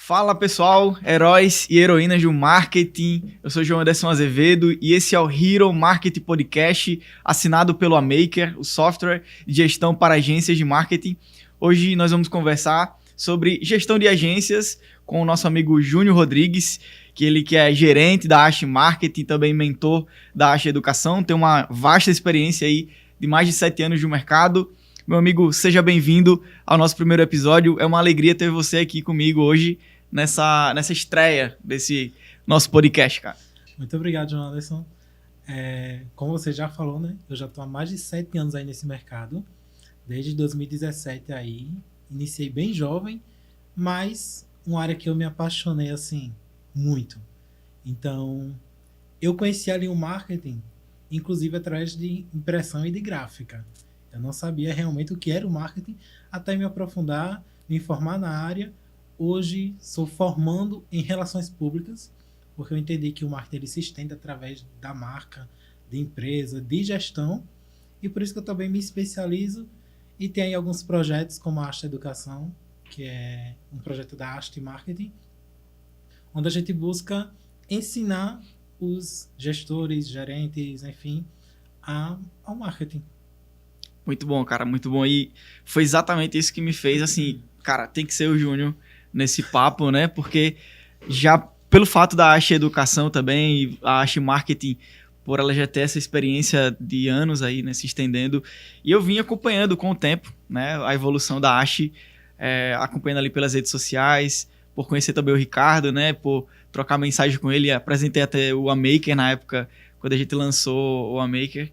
Fala pessoal, heróis e heroínas do marketing, eu sou João Anderson Azevedo e esse é o Hero Marketing Podcast, assinado pelo Amaker, o software de gestão para agências de marketing. Hoje nós vamos conversar sobre gestão de agências com o nosso amigo Júnior Rodrigues, que é gerente da Ache Marketing, também mentor da Ache Educação, tem uma vasta experiência aí de mais de 7 anos de mercado. Meu amigo, seja bem-vindo ao nosso primeiro episódio. É uma alegria ter você aqui comigo hoje nessa estreia desse nosso podcast, cara. Muito obrigado, João Anderson. Como você já falou, né? Eu já estou há mais de 7 anos aí nesse mercado. Desde 2017 aí. Iniciei bem jovem, mas uma área que eu me apaixonei, assim, muito. Então, eu conheci ali o marketing, inclusive através de impressão e de gráfica. Eu não sabia realmente o que era o marketing, até me aprofundar, me informar na área. Hoje sou formando em relações públicas, porque eu entendi que o marketing ele se estende através da marca, de empresa, de gestão, e por isso que eu também me especializo e tenho aí alguns projetos como a Ache Educação, que é um projeto da Ache Marketing, onde a gente busca ensinar os gestores, gerentes, enfim, ao marketing. Muito bom, cara, muito bom. E foi exatamente isso que me fez, assim, cara, tem que ser o Júnior nesse papo, né? Porque já pelo fato da Ache Educação também, e a Ache Marketing, por ela já ter essa experiência de anos aí, né, se estendendo, e eu vim acompanhando com o tempo, né, a evolução da Ache, acompanhando ali pelas redes sociais, por conhecer também o Ricardo, né, por trocar mensagem com ele, apresentei até o Amaker na época, quando a gente lançou o Amaker,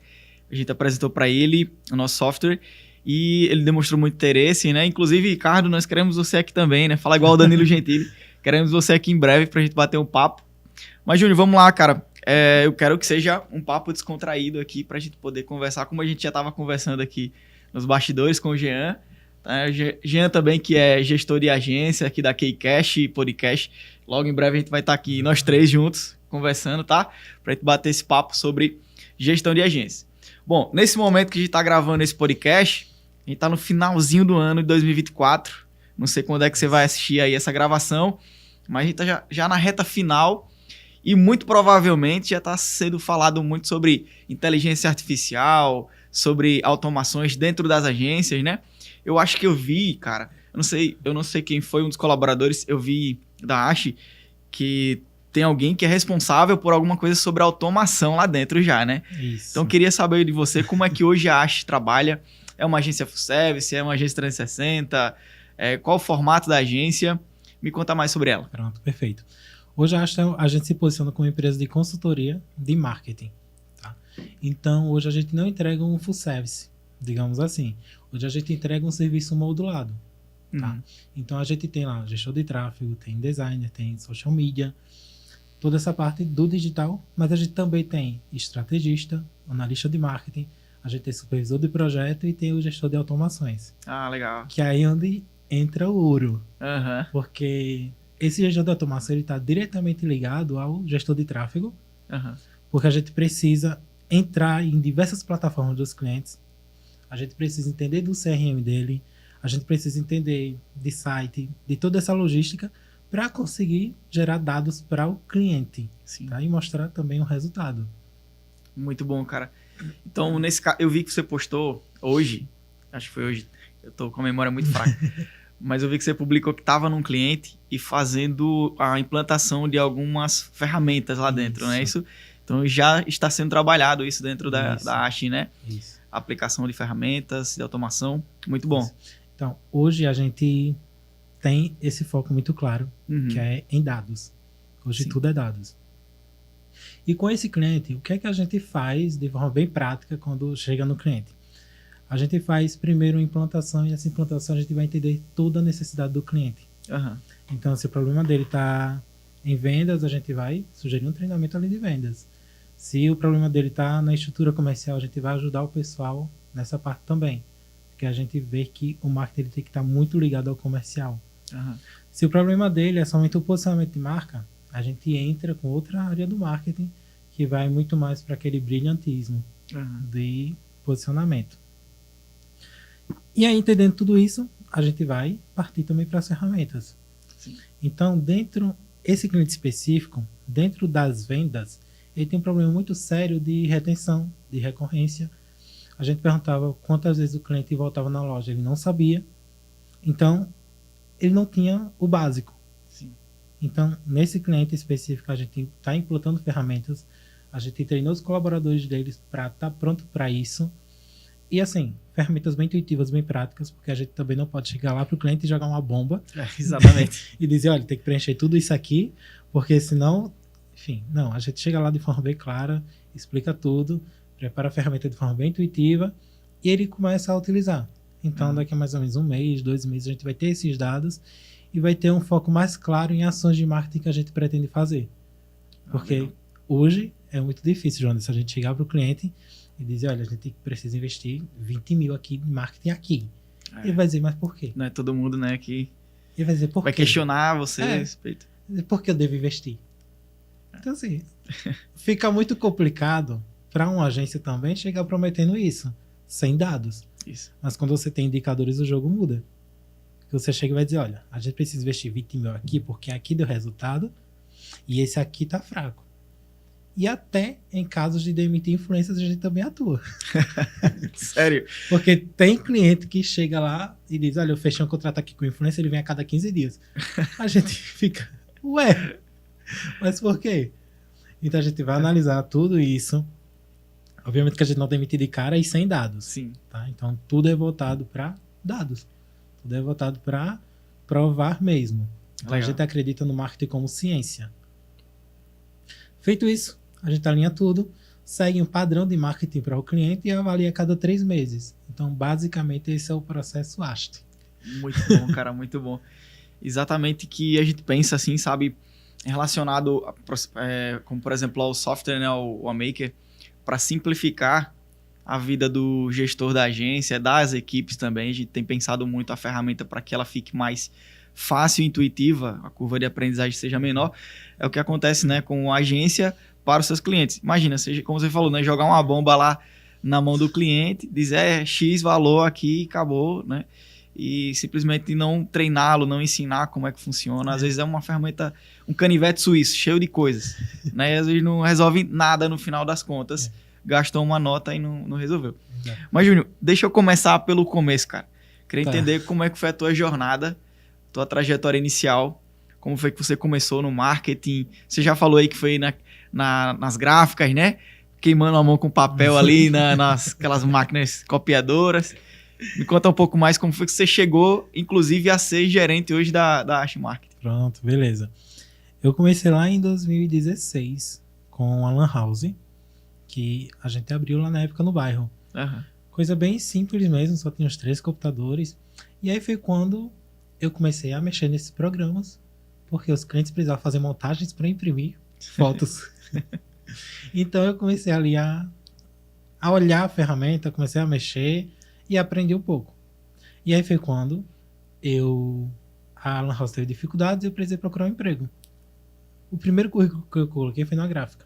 a gente apresentou para ele o nosso software e ele demonstrou muito interesse, né? Inclusive, Ricardo, nós queremos você aqui também, né? Fala igual o Danilo Gentili. Queremos você aqui em breve pra gente bater um papo. Mas, Júnior, vamos lá, cara. Eu quero que seja um papo descontraído aqui pra gente poder conversar, como a gente já estava conversando aqui nos bastidores com o Jean. Tá? Jean também, que é gestor de agência aqui da Keycash Podcast. Logo em breve a gente vai estar aqui, nós três juntos, conversando, tá? Pra gente bater esse papo sobre gestão de agência. Bom, nesse momento que a gente está gravando esse podcast, a gente está no finalzinho do ano de 2024. Não sei quando é que você vai assistir aí essa gravação, mas a gente está já na reta final e muito provavelmente já está sendo falado muito sobre inteligência artificial, sobre automações dentro das agências, né? Eu acho que eu vi, cara, eu não sei quem foi um dos colaboradores, eu vi da Ache que tem alguém que é responsável por alguma coisa sobre automação lá dentro já, né? Isso. Então, queria saber de você como é que hoje a Ache trabalha. É uma agência full service? É uma agência 360? Qual o formato da agência? Me conta mais sobre ela. Pronto, perfeito. Hoje a gente se posiciona como empresa de consultoria de marketing. Tá? Então, hoje a gente não entrega um full service, digamos assim. Hoje a gente entrega um serviço modulado. Tá? Então, a gente tem lá gestor de tráfego, tem designer, tem social media, toda essa parte do digital, mas a gente também tem estrategista, analista de marketing, a gente tem supervisor de projeto e tem o gestor de automações. Ah, legal. Que é aí onde entra o ouro. Uhum. Porque esse gestor de automação está diretamente ligado ao gestor de tráfego, Uhum. porque a gente precisa entrar em diversas plataformas dos clientes, a gente precisa entender do CRM dele, a gente precisa entender de site, de toda essa logística, para conseguir gerar dados para o cliente. Sim. Tá? E mostrar também o resultado. Muito bom, cara. Então, nesse caso, eu vi que você postou hoje, acho que foi hoje, eu tô com a memória muito fraca, mas eu vi que você publicou que estava num cliente e fazendo a implantação de algumas ferramentas lá dentro, não é isso? Então, já está sendo trabalhado isso dentro da Ache, né? Isso. Aplicação de ferramentas, de automação, muito bom. Isso. Então, hoje a gente tem esse foco muito claro, que é em dados. Hoje tudo é dados. E com esse cliente, o que é que a gente faz de forma bem prática quando chega no cliente? A gente faz primeiro uma implantação e essa implantação a gente vai entender toda a necessidade do cliente. Uhum. Então, se o problema dele está em vendas, a gente vai sugerir um treinamento ali de vendas. Se o problema dele está na estrutura comercial, a gente vai ajudar o pessoal nessa parte também. Porque a gente vê que o marketing tem que estar muito ligado ao comercial. Uhum. Se o problema dele é somente o posicionamento de marca, a gente entra com outra área do marketing que vai muito mais para aquele brilhantismo de posicionamento. E aí, entendendo tudo isso, a gente vai partir também para as ferramentas. Sim. Então, esse cliente específico, dentro das vendas, ele tem um problema muito sério de retenção, de recorrência. A gente perguntava quantas vezes o cliente voltava na loja, ele não sabia. Então, ele não tinha o básico. Sim. Então, nesse cliente específico, a gente está implantando ferramentas, a gente treinou os colaboradores deles para estar pronto para isso. E assim, ferramentas bem intuitivas, bem práticas, porque a gente também não pode chegar lá para o cliente e jogar uma bomba. Exatamente. E dizer, olha, tem que preencher tudo isso aqui, porque senão, enfim, não, a gente chega lá de forma bem clara, explica tudo, prepara a ferramenta de forma bem intuitiva e ele começa a utilizar. Então, daqui a mais ou menos 1 mês, 2 meses, a gente vai ter esses dados e vai ter um foco mais claro em ações de marketing que a gente pretende fazer. Porque hoje é muito difícil, Jonas, se a gente chegar para o cliente e dizer, olha, a gente precisa investir 20 mil aqui em marketing aqui. Ele vai dizer, mas por quê? Não é todo mundo, né, que Ele vai dizer, por quê? vai questionar você a respeito. Por que eu devo investir? Então, assim, fica muito complicado para uma agência também chegar prometendo isso, sem dados. Isso. Mas quando você tem indicadores, o jogo muda. Você chega e vai dizer, olha, a gente precisa investir 20 mil aqui, porque aqui deu resultado, e esse aqui tá fraco. E até em casos de demitir influências, a gente também atua. Sério? Porque tem cliente que chega lá e diz, olha, eu fechei um contrato aqui com influência, ele vem a cada 15 dias. A gente fica, ué, mas por quê? Então a gente vai analisar tudo isso. Obviamente que a gente não demite de cara e sem dados. Sim. Tá? Então tudo é voltado para dados. Tudo é voltado para provar mesmo. Então a gente acredita no marketing como ciência. Feito isso, a gente alinha tudo, segue um padrão de marketing para o cliente e avalia a cada 3 meses. Então, basicamente, esse é o processo AST. Muito bom, cara, muito bom. Exatamente que a gente pensa assim, sabe, relacionado, como por exemplo, ao software, né, ao Maker, para simplificar a vida do gestor da agência, das equipes também. A gente tem pensado muito a ferramenta para que ela fique mais fácil e intuitiva, a curva de aprendizagem seja menor. É o que acontece, né, com a agência para os seus clientes. Imagina, como você falou, né, jogar uma bomba lá na mão do cliente, dizer X valor aqui e acabou, né? E simplesmente não treiná-lo, não ensinar como é que funciona. Às vezes é uma ferramenta, um canivete suíço, cheio de coisas, né? E às vezes não resolve nada no final das contas. Gastou uma nota e não resolveu. Mas, Júnior, deixa eu começar pelo começo, cara. Queria entender como é que foi a tua jornada, tua trajetória inicial, como foi que você começou no marketing. Você já falou aí que foi nas gráficas, né? Queimando a mão com papel ali aquelas máquinas copiadoras. Me conta um pouco mais como foi que você chegou, inclusive, a ser gerente hoje da Ash Marketing. Pronto, beleza. Eu comecei lá em 2016 com a Lan House, que a gente abriu lá na época no bairro. Uhum. Coisa bem simples mesmo, só tinha uns 3 computadores. E aí foi quando eu comecei a mexer nesses programas, porque os clientes precisavam fazer montagens para imprimir fotos. Então eu comecei ali a olhar a ferramenta, comecei a mexer e aprendi um pouco. E aí foi quando a Lan House teve dificuldades e eu precisei procurar um emprego. O primeiro currículo que eu coloquei foi na gráfica.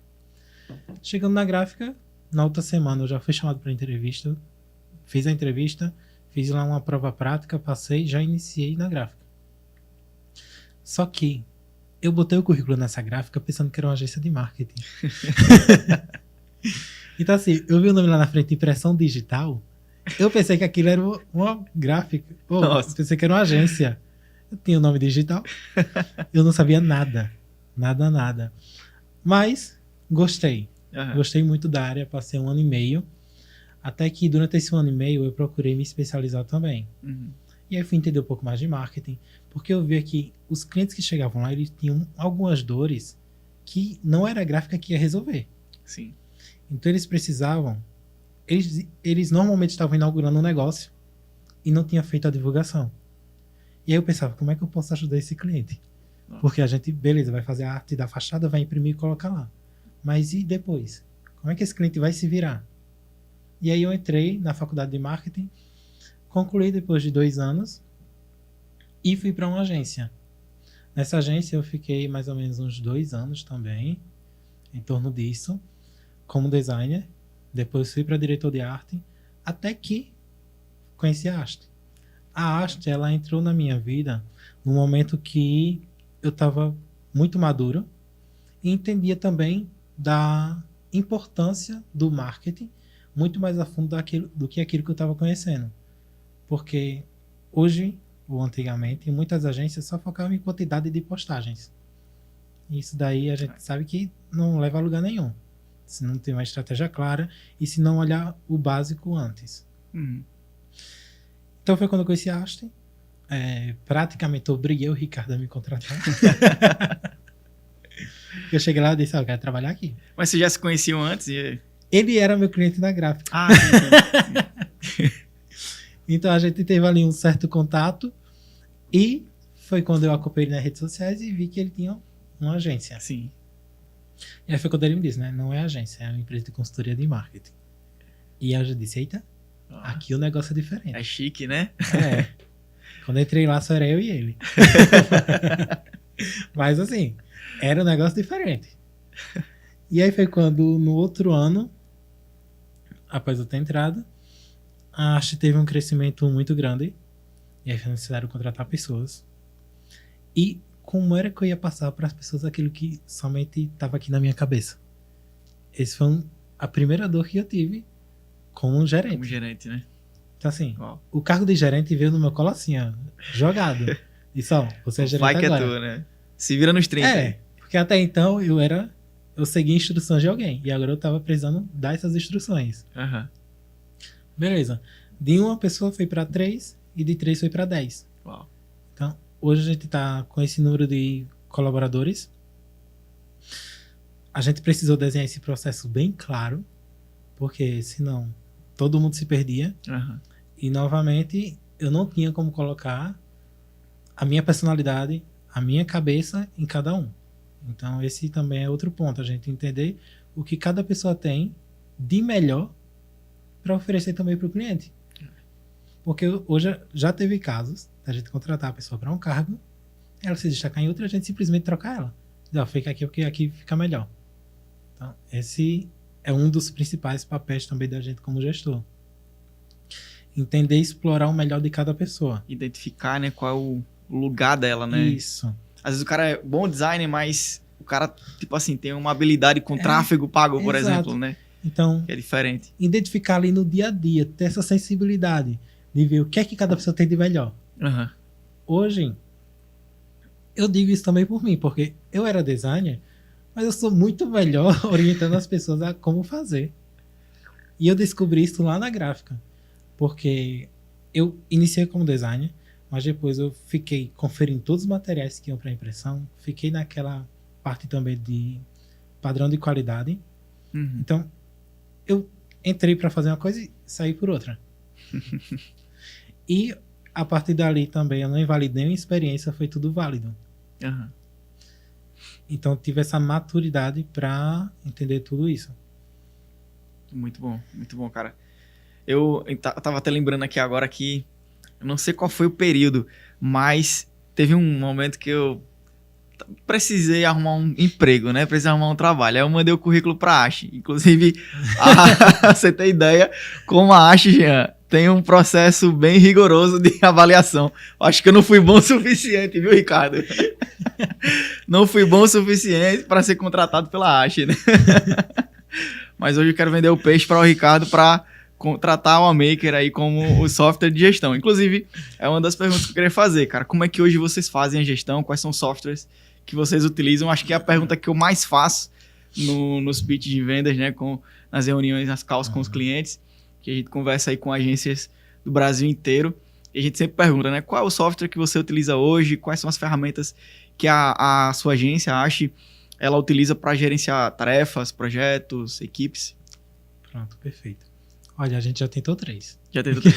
Chegando na gráfica, na outra semana eu já fui chamado para entrevista, fiz a entrevista, fiz lá uma prova prática, passei, já iniciei na gráfica. Só que eu botei o currículo nessa gráfica pensando que era uma agência de marketing. Então assim, eu vi o nome lá na frente, impressão digital, eu pensei que aquilo era uma gráfica. Eu pensei que era uma agência. Eu tinha o nome digital. Eu não sabia nada. Nada. Mas gostei. Uhum. Gostei muito da área, passei 1 ano e meio. Até que durante esse 1 ano e meio eu procurei me especializar também. Uhum. E aí fui entender um pouco mais de marketing, porque eu via que os clientes que chegavam lá, eles tinham algumas dores que não era a gráfica que ia resolver. Sim. Então eles precisavam, eles normalmente estavam inaugurando um negócio e não tinha feito a divulgação. E aí eu pensava, como é que eu posso ajudar esse cliente? Nossa. Porque a gente, beleza, vai fazer a arte da fachada, vai imprimir e colocar lá. Mas e depois? Como é que esse cliente vai se virar? E aí eu entrei na faculdade de marketing, concluí depois de 2 anos e fui para uma agência. Nessa agência eu fiquei mais ou menos uns 2 anos também, em torno disso, como designer. Depois fui para diretor de arte, até que conheci a Ast. A Ast, ela entrou na minha vida no momento que eu estava muito maduro e entendia também da importância do marketing muito mais a fundo do que aquilo que eu estava conhecendo. Porque hoje, ou antigamente, muitas agências só focavam em quantidade de postagens. Isso daí a gente sabe que não leva a lugar nenhum. Se não tem uma estratégia clara e se não olhar o básico antes. Então foi quando eu conheci a Haste. Praticamente obriguei o Ricardo a me contratar. Eu cheguei lá e disse, eu quero trabalhar aqui. Mas vocês já se conheciam antes? Ele era meu cliente na gráfica. Sim. Então a gente teve ali um certo contato e foi quando eu acompanhei nas redes sociais e vi que ele tinha uma agência. Sim. E aí foi quando ele me disse, né? Não é agência, é uma empresa de consultoria de marketing. E aí eu já disse, eita, aqui o negócio é diferente. É chique, né? Quando eu entrei lá só era eu e ele. Mas assim, era um negócio diferente. E aí foi quando no outro ano, após eu ter entrado, a Haste teve um crescimento muito grande. E aí foi necessário contratar pessoas. E como era que eu ia passar para as pessoas aquilo que somente estava aqui na minha cabeça? Esse foi a primeira dor que eu tive como gerente. Como gerente, né? Então assim, o cargo de gerente veio no meu colo assim, ó, jogado. E só, você é gerente vai que agora. é tua, né? Se vira nos 30. Porque até então eu seguia instruções de alguém. E agora eu tava precisando dar essas instruções. Beleza. De uma pessoa foi para 3 e de 3 foi para 10. Uau. Então, hoje a gente tá com esse número de colaboradores. A gente precisou desenhar esse processo bem claro, porque senão todo mundo se perdia. E novamente, eu não tinha como colocar a minha personalidade, a minha cabeça em cada um. Então, esse também é outro ponto, a gente entender o que cada pessoa tem de melhor para oferecer também para o cliente. Porque hoje já teve casos da gente contratar a pessoa para um cargo, ela se destacar em outra, a gente simplesmente trocar ela. Diz, fica aqui porque aqui fica melhor. Então, esse é um dos principais papéis também da gente como gestor. Entender e explorar o melhor de cada pessoa. Identificar, né, qual é o lugar dela, né? Isso. Às vezes o cara é bom designer, mas o cara, tipo assim, tem uma habilidade com tráfego pago, por exemplo, né? Então, é diferente. Identificar ali no dia a dia, ter essa sensibilidade de ver o que é que cada pessoa tem de melhor. Hoje, eu digo isso também por mim, porque eu era designer, mas eu sou muito melhor orientando as pessoas a como fazer. E eu descobri isso lá na gráfica, porque eu iniciei como designer, mas depois eu fiquei conferindo todos os materiais que iam para impressão, fiquei naquela parte também de padrão de qualidade. Então, eu entrei para fazer uma coisa e saí por outra. E a partir dali também eu não invalidei nenhuma experiência, foi tudo válido. Então eu tive essa maturidade para entender tudo isso. Muito bom, cara. Eu tava até lembrando aqui agora que eu não sei qual foi o período, mas teve um momento que eu precisei arrumar um emprego, né? Precisei arrumar um trabalho. Aí eu mandei o currículo pra Haste. Inclusive, você tem ideia, como a Haste, Jean, tem um processo bem rigoroso de avaliação. Acho que eu não fui bom o suficiente, viu, Ricardo? Não fui bom o suficiente para ser contratado pela Haste, né? Mas hoje eu quero vender o peixe para o Ricardo para contratar o Maker aí como o software de gestão. Inclusive, é uma das perguntas que eu queria fazer, cara. Como é que hoje vocês fazem a gestão? Quais são os softwares que vocês utilizam? Acho que é a pergunta que eu mais faço nos pitches de vendas, né? Nas reuniões, nas calls com os clientes, que a gente conversa aí com agências do Brasil inteiro. E a gente sempre pergunta, né? Qual é o software que você utiliza hoje? Quais são as ferramentas que a sua agência, a Haste, ela utiliza para gerenciar tarefas, projetos, equipes? Pronto, perfeito. Olha, a gente já tentou 3. Já tentou 3.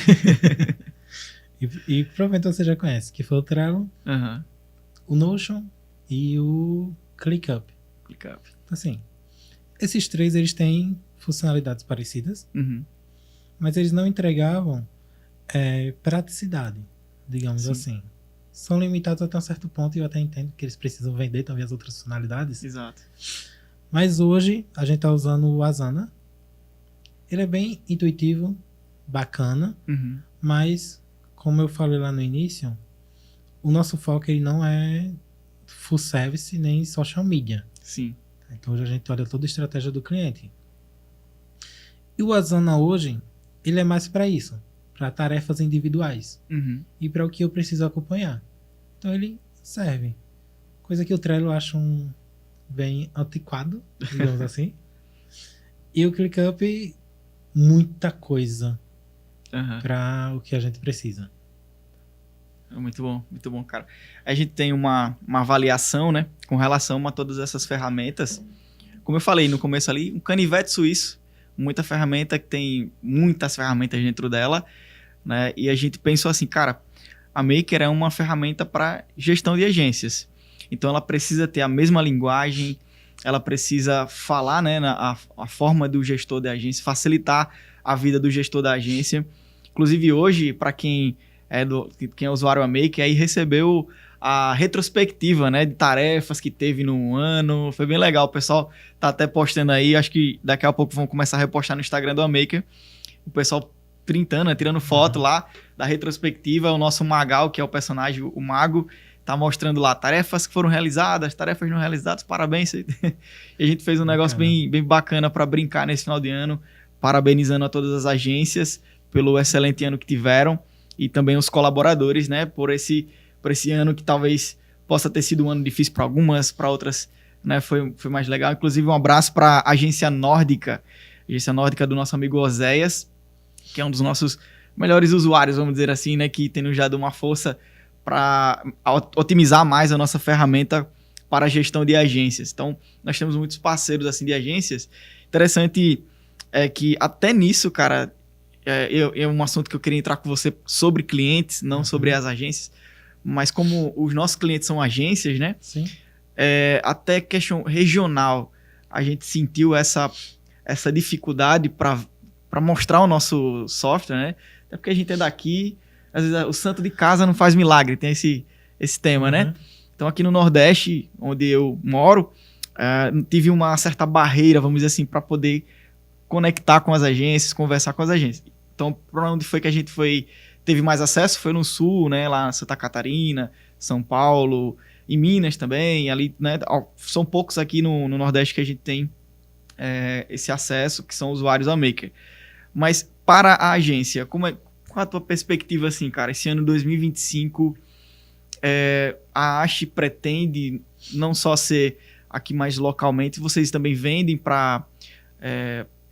e provavelmente você já conhece, que foi o Trello, o Notion e o ClickUp. ClickUp. Então, assim, esses 3, eles têm funcionalidades parecidas, mas eles não entregavam praticidade, digamos assim. São limitados até um certo ponto e eu até entendo que eles precisam vender também as outras funcionalidades. Exato. Mas hoje a gente está usando o Asana. Ele é bem intuitivo, bacana, mas como eu falei lá no início, o nosso foco ele não é full service nem social media. Sim. Então hoje a gente olha toda a estratégia do cliente. E o Asana hoje, ele é mais para isso, para tarefas individuais Uhum. e para o que eu preciso acompanhar. Então ele serve. Coisa que o Trello eu acho bem antiquado, digamos assim. E o ClickUp, muita coisa Uhum. para o que a gente precisa. É muito bom, cara. A gente tem uma avaliação, né, com relação a todas essas ferramentas. Como eu falei no começo ali, um canivete suíço, muita ferramenta que tem muitas ferramentas dentro dela, né? E a gente pensou assim, cara, a Maker é uma ferramenta para gestão de agências. Então ela precisa ter a mesma linguagem, ela precisa falar, né, a forma do gestor da agência, facilitar a vida do gestor da agência. Inclusive hoje, para quem é usuário da Maker, aí recebeu a retrospectiva, né, de tarefas que teve no ano. Foi bem legal, o pessoal tá até postando aí, acho que daqui a pouco vão começar a repostar no Instagram do Maker. O pessoal printando, né, tirando foto lá da retrospectiva. O nosso Magal, que é o personagem, o Mago, tá mostrando lá tarefas que foram realizadas, tarefas não realizadas, parabéns. E a gente fez um negócio bem bacana para brincar nesse final de ano, parabenizando a todas as agências pelo excelente ano que tiveram e também os colaboradores, né, por esse ano que talvez possa ter sido um ano difícil para algumas, para outras, né, foi mais legal. Inclusive um abraço para a agência nórdica do nosso amigo Oséias, que é um dos nossos melhores usuários, vamos dizer assim, né, que tem nos dado uma força para otimizar mais a nossa ferramenta para a gestão de agências. Então, nós temos muitos parceiros assim de agências. Interessante é que até nisso, cara, é um assunto que eu queria entrar com você sobre clientes, não sobre as agências, mas como os nossos clientes são agências, né? Sim. Até questão regional, a gente sentiu essa dificuldade para mostrar o nosso software, né? Até porque a gente é daqui, às vezes o santo de casa não faz milagre, tem esse tema, né? Então aqui no Nordeste, onde eu moro, tive uma certa barreira, vamos dizer assim, para poder conectar com as agências, conversar com as agências. Então, para onde foi que a gente teve mais acesso? Foi no Sul, né? Lá em Santa Catarina, São Paulo, em Minas também, ali, né? São poucos aqui no Nordeste que a gente tem esse acesso, que são usuários da Maker. Mas para a agência, qual a tua perspectiva, assim, cara? Esse ano 2025, a Ache pretende não só ser aqui mais localmente, vocês também vendem para,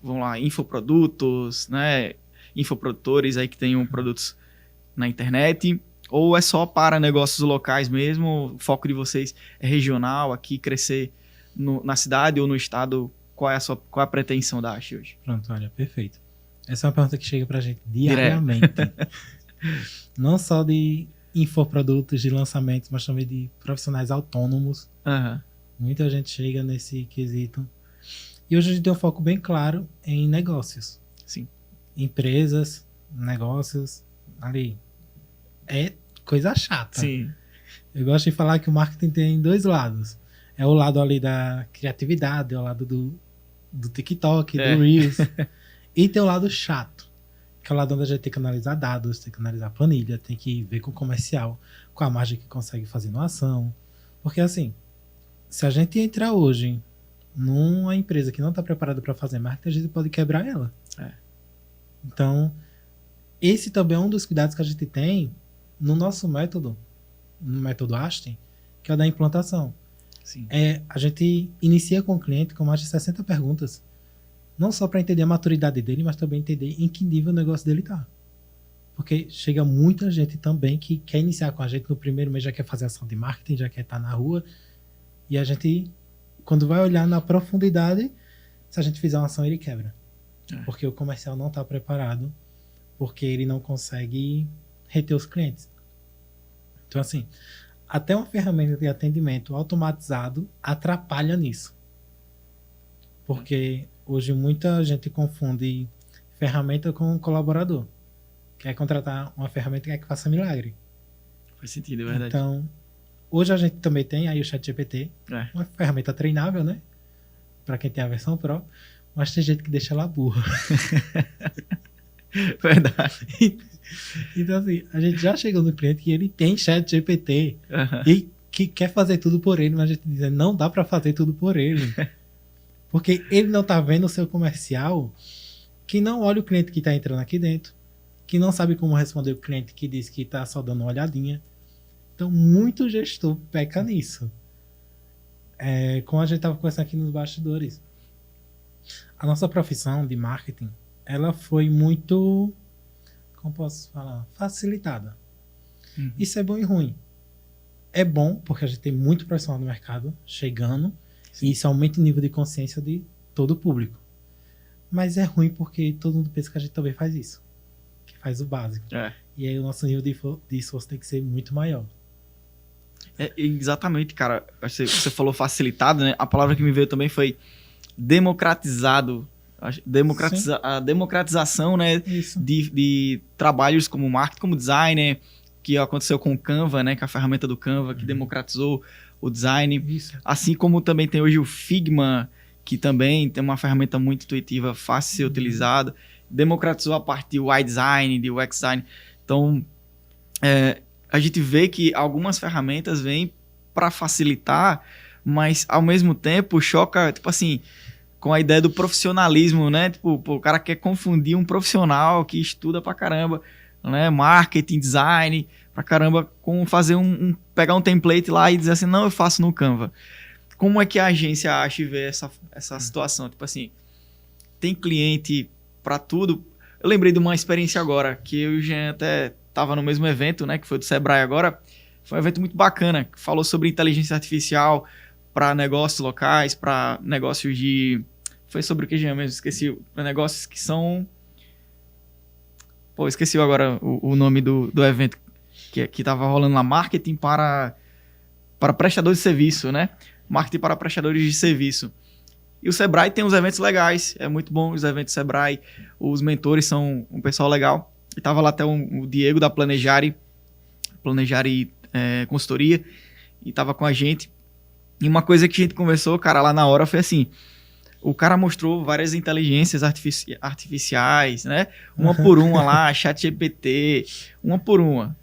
vamos lá, infoprodutos, né? Infoprodutores aí que tenham produtos na internet, ou é só para negócios locais mesmo? O foco de vocês é regional, aqui crescer na cidade ou no estado? Qual é a pretensão da Ache hoje? Pronto, olha, perfeito. Essa é uma pergunta que chega pra gente diariamente. Não só de infoprodutos, de lançamentos, mas também de profissionais autônomos. Uhum. Muita gente chega nesse quesito. E hoje a gente tem um foco bem claro em negócios. Sim. Empresas, negócios, ali. É coisa chata. Sim. Eu gosto de falar que o marketing tem dois lados. É o lado ali da criatividade, é o lado do TikTok, do Reels. E tem o lado chato, que é o lado onde a gente tem que analisar dados, tem que analisar planilha, tem que ver com o comercial, com a margem que consegue fazer numa ação. Porque assim, se a gente entrar hoje numa empresa que não está preparada para fazer marketing, a gente pode quebrar ela. Então, esse também é um dos cuidados que a gente tem no nosso método, no método Ashton, que é o da implantação. Sim. A gente inicia com o cliente com mais de 60 perguntas. Não só para entender a maturidade dele, mas também entender em que nível o negócio dele está. Porque chega muita gente também que quer iniciar com a gente no primeiro mês, já quer fazer ação de marketing, já quer estar na rua. E a gente, quando vai olhar na profundidade, se a gente fizer uma ação, ele quebra. Porque o comercial não está preparado, porque ele não consegue reter os clientes. Então, assim, até uma ferramenta de atendimento automatizado atrapalha nisso. Porque hoje muita gente confunde ferramenta com colaborador. Quer contratar uma ferramenta que faça milagre. Faz sentido, é verdade. Então, hoje a gente também tem aí o ChatGPT, uma ferramenta treinável, né? Para quem tem a versão Pro, mas tem gente que deixa ela burra. Verdade. Então, assim, a gente já chegou no cliente que ele tem ChatGPT e que quer fazer tudo por ele, mas a gente diz, não dá para fazer tudo por ele. Porque ele não tá vendo o seu comercial, que não olha o cliente que tá entrando aqui dentro, que não sabe como responder o cliente que diz que tá só dando uma olhadinha. Então, muito gestor peca nisso. Como a gente tava conversando aqui nos bastidores, a nossa profissão de marketing, ela foi muito, como posso falar, facilitada. Isso é bom e ruim. É bom porque a gente tem muito profissional no mercado chegando. Sim. E isso aumenta o nível de consciência de todo o público. Mas é ruim porque todo mundo pensa que a gente também faz isso. Que faz o básico. E aí o nosso nível de esforço tem que ser muito maior. Exatamente, cara. Você falou facilitado, né? A palavra que me veio também foi democratizado. A democratização, né? De trabalhos como marketing, como designer, que aconteceu com o Canva, né? Que é a ferramenta do Canva, que democratizou o design. Isso. Assim como também tem hoje o Figma, que também tem uma ferramenta muito intuitiva, fácil de ser utilizada. Democratizou a parte do iDesign, do UX Design. Então, a gente vê que algumas ferramentas vêm para facilitar, mas ao mesmo tempo choca, tipo assim, com a ideia do profissionalismo, né? Tipo, o cara quer confundir um profissional que estuda pra caramba, né? Marketing, design, pra caramba, com fazer pegar um template lá e dizer assim, não, eu faço no Canva. Como é que a agência acha e vê essa situação? Tipo assim, tem cliente pra tudo. Eu lembrei de uma experiência agora, que eu e o Jean até tava no mesmo evento, né? Que foi do Sebrae agora. Foi um evento muito bacana, que falou sobre inteligência artificial para negócios locais, para negócios de... Foi sobre o que, Jean, mesmo? Esqueci. Para negócios que são... Pô, esqueci agora o nome do evento que tava rolando lá. Marketing para prestadores de serviço, né? Marketing para prestadores de serviço. E o Sebrae tem uns eventos legais. É muito bom os eventos do Sebrae. Os mentores são um pessoal legal. E tava lá até o Diego da Planejare Consultoria. E tava com a gente. E uma coisa que a gente conversou, cara, lá na hora foi assim... O cara mostrou várias inteligências artificiais, né? Uma por uma lá, ChatGPT, uma por uma.